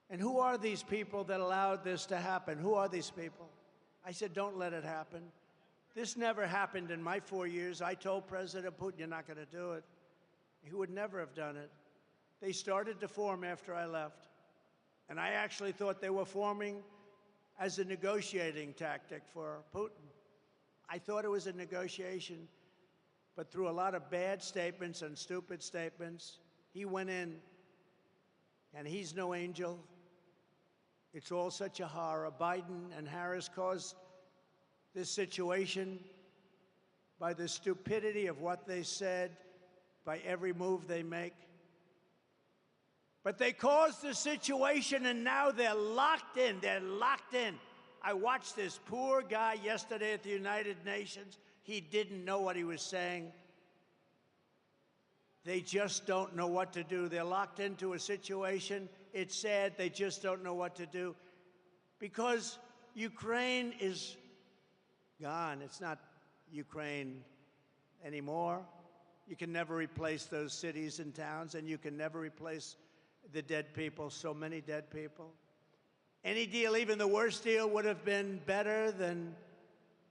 And who are these people that allowed this to happen? Who are these people? I said, don't let it happen. This never happened in my 4 years. I told President Putin, you're not going to do it. He would never have done it. They started to form after I left. And I actually thought they were forming as a negotiating tactic for Putin. I thought it was a negotiation. But through a lot of bad statements and stupid statements, he went in, and he's no angel. It's all such a horror. Biden and Harris caused this situation by the stupidity of what they said, by every move they make. But they caused the situation, and now they're locked in. They're locked in. I watched this poor guy yesterday at the United Nations. He didn't know what he was saying. They just don't know what to do. They're locked into a situation. It's sad. They just don't know what to do because Ukraine is gone. It's not Ukraine anymore. You can never replace those cities and towns, and you can never replace the dead people, so many dead people. Any deal, even the worst deal, would have been better than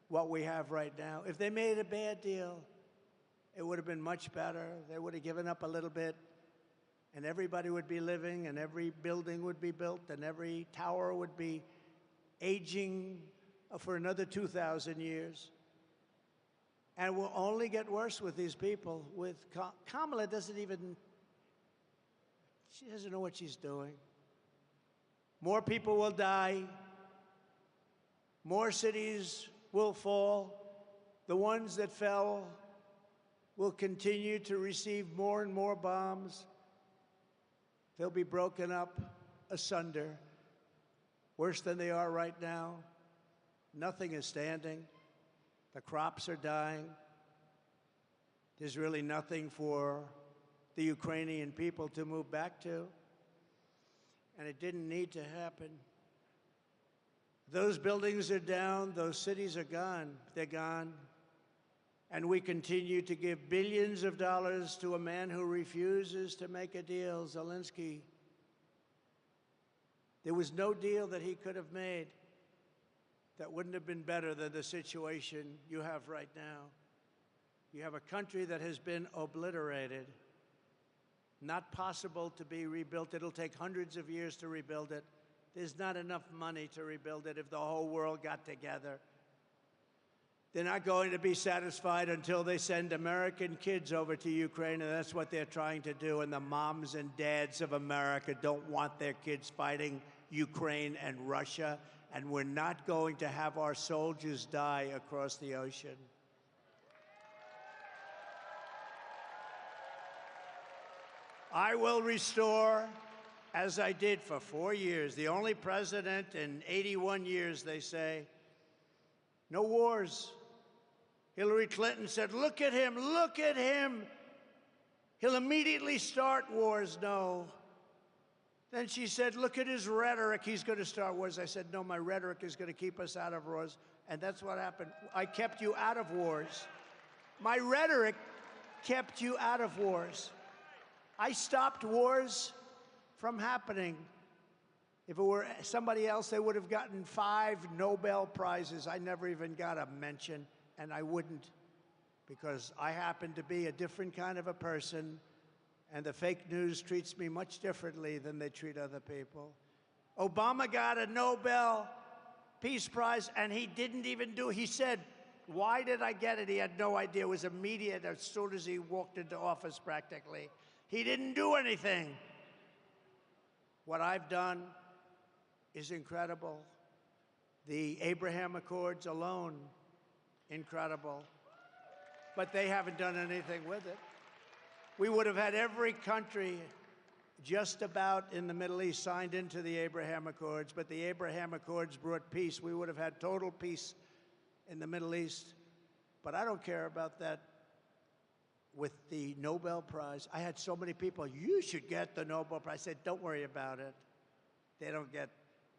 what we have right now. If they made a bad deal, it would have been much better. They would have given up a little bit, and everybody would be living, and every building would be built, and every tower would be aging for another 2,000 years. And it will only get worse with these people. With Kamala doesn't even, she doesn't know what she's doing. More people will die. More cities will fall. The ones that fell will continue to receive more and more bombs. They'll be broken up, asunder, worse than they are right now. Nothing is standing. The crops are dying. There's really nothing for the Ukrainian people to move back to. And it didn't need to happen. Those buildings are down. Those cities are gone. They're gone. And we continue to give billions of dollars to a man who refuses to make a deal, Zelensky. There was no deal that he could have made that wouldn't have been better than the situation you have right now. You have a country that has been obliterated, not possible to be rebuilt. It'll take hundreds of years to rebuild it. There's not enough money to rebuild it if the whole world got together. They're not going to be satisfied until they send American kids over to Ukraine, and that's what they're trying to do. And the moms and dads of America don't want their kids fighting Ukraine and Russia, and we're not going to have our soldiers die across the ocean. I will restore, as I did for 4 years, the only president in 81 years, they say, no wars. Hillary Clinton said, look at him, look at him. He'll immediately start wars. No. Then she said, look at his rhetoric. He's going to start wars. I said, no, my rhetoric is going to keep us out of wars. And that's what happened. I kept you out of wars. My rhetoric kept you out of wars. I stopped wars from happening. If it were somebody else, they would have gotten 5 Nobel Prizes. I never even got a mention, and I wouldn't, because I happen to be a different kind of a person, and the fake news treats me much differently than they treat other people. Obama got a Nobel Peace Prize, and he didn't even do it. He said, why did I get it? He had no idea. It was immediate as soon as he walked into office, practically. He didn't do anything. What I've done is incredible. The Abraham Accords alone, incredible. But they haven't done anything with it. We would have had every country just about in the Middle East signed into the Abraham Accords, but the Abraham Accords brought peace. We would have had total peace in the Middle East. But I don't care about that with the Nobel Prize. I had so many people, you should get the Nobel Prize. I said, don't worry about it. They don't get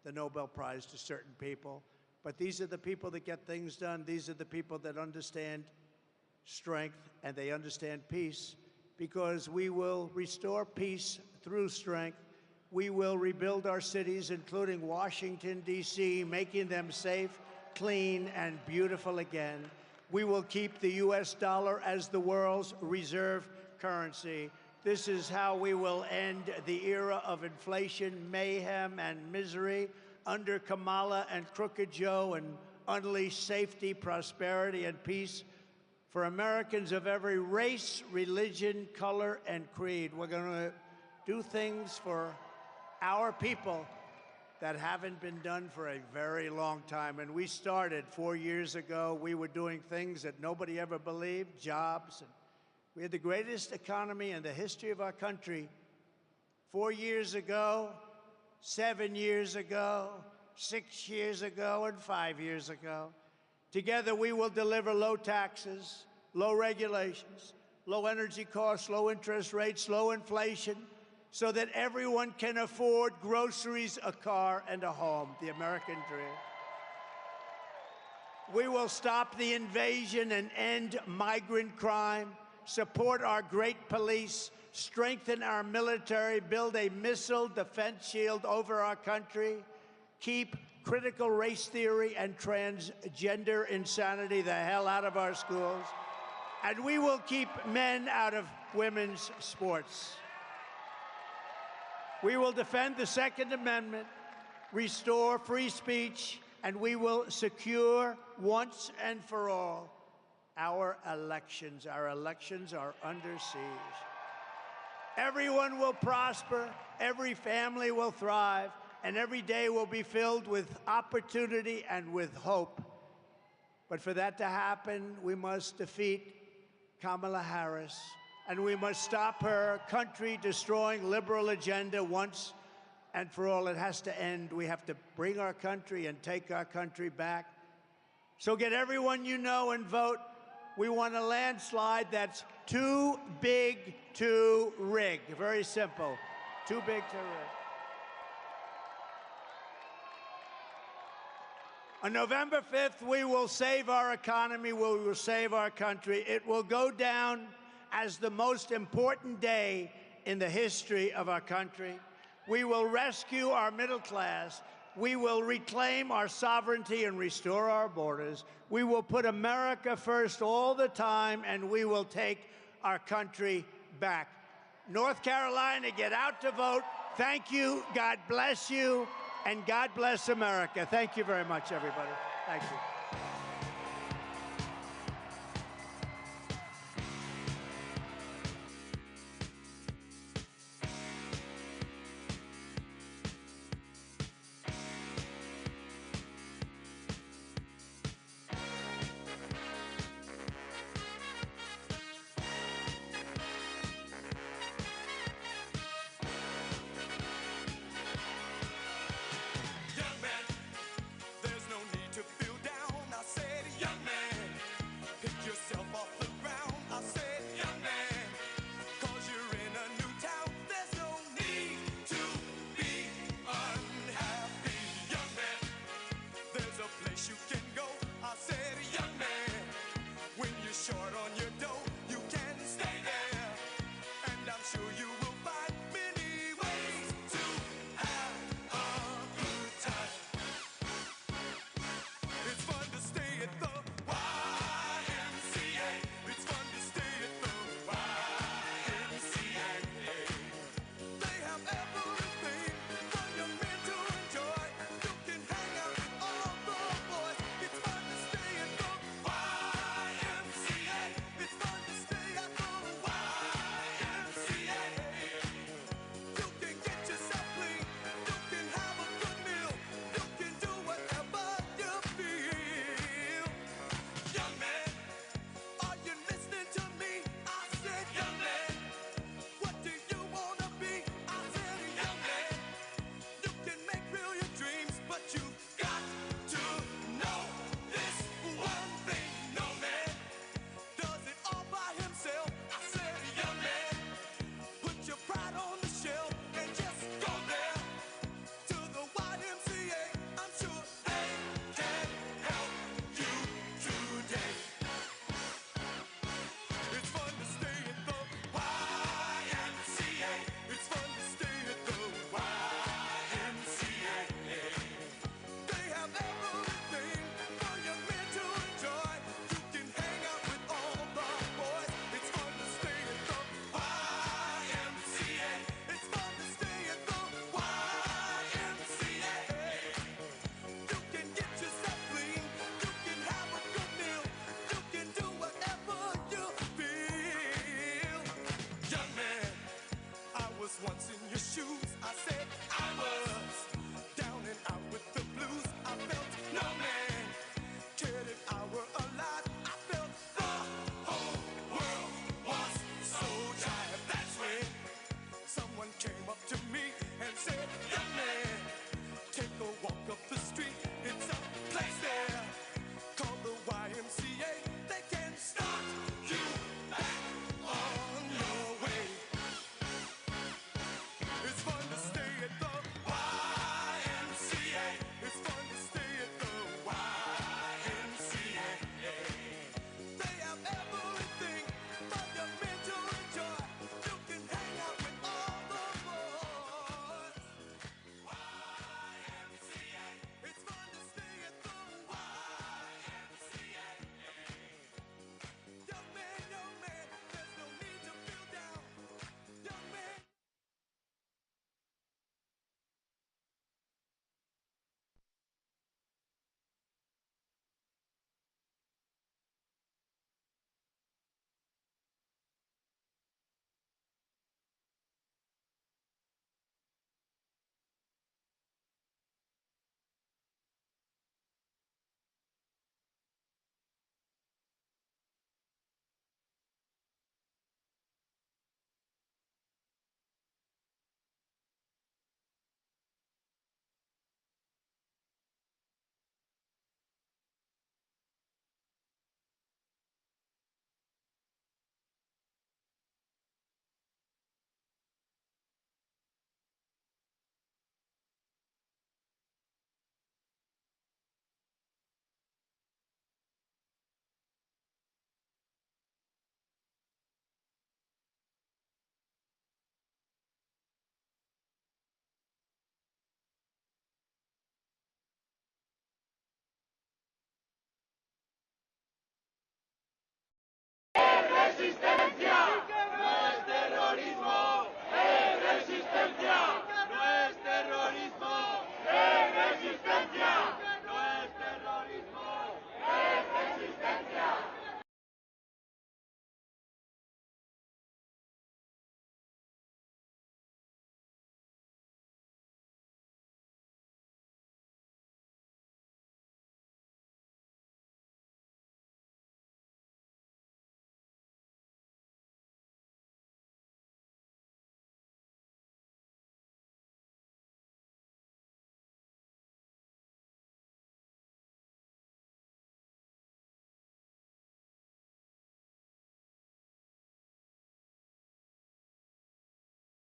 the Nobel Prize to certain people. But these are the people that get things done. These are the people that understand strength and they understand peace, because we will restore peace through strength. We will rebuild our cities, including Washington, D.C., making them safe, clean, and beautiful again. We will keep the U.S. dollar as the world's reserve currency. This is how we will end the era of inflation, mayhem, and misery under Kamala and Crooked Joe, and unleash safety, prosperity, and peace for Americans of every race, religion, color, and creed. We're going to do things for our people that haven't been done for a very long time. And we started 4 years ago. We were doing things that nobody ever believed, jobs. And we had the greatest economy in the history of our country 4 years ago, 7 years ago, 6 years ago, and 5 years ago. Together, we will deliver low taxes, low regulations, low energy costs, low interest rates, low inflation, so that everyone can afford groceries, a car, and a home, the American dream. We will stop the invasion and end migrant crime, support our great police, strengthen our military, build a missile defense shield over our country, keep critical race theory and transgender insanity the hell out of our schools, and we will keep men out of women's sports. We will defend the Second Amendment, restore free speech, and we will secure once and for all our elections. Our elections are under siege. Everyone will prosper, every family will thrive, and every day will be filled with opportunity and with hope. But for that to happen, we must defeat Kamala Harris, and we must stop her country-destroying liberal agenda once and for all. It has to end. We have to bring our country and take our country back. So get everyone you know and vote. We want a landslide that's too big to rig. Very simple. Too big to rig. On November 5th, we will save our economy. We will save our country. It will go down as the most important day in the history of our country. We will rescue our middle class. We will reclaim our sovereignty and restore our borders. We will put America first all the time, and we will take our country back. North Carolina, get out to vote. Thank you. God bless you. And God bless America. Thank you very much, everybody. Thank you.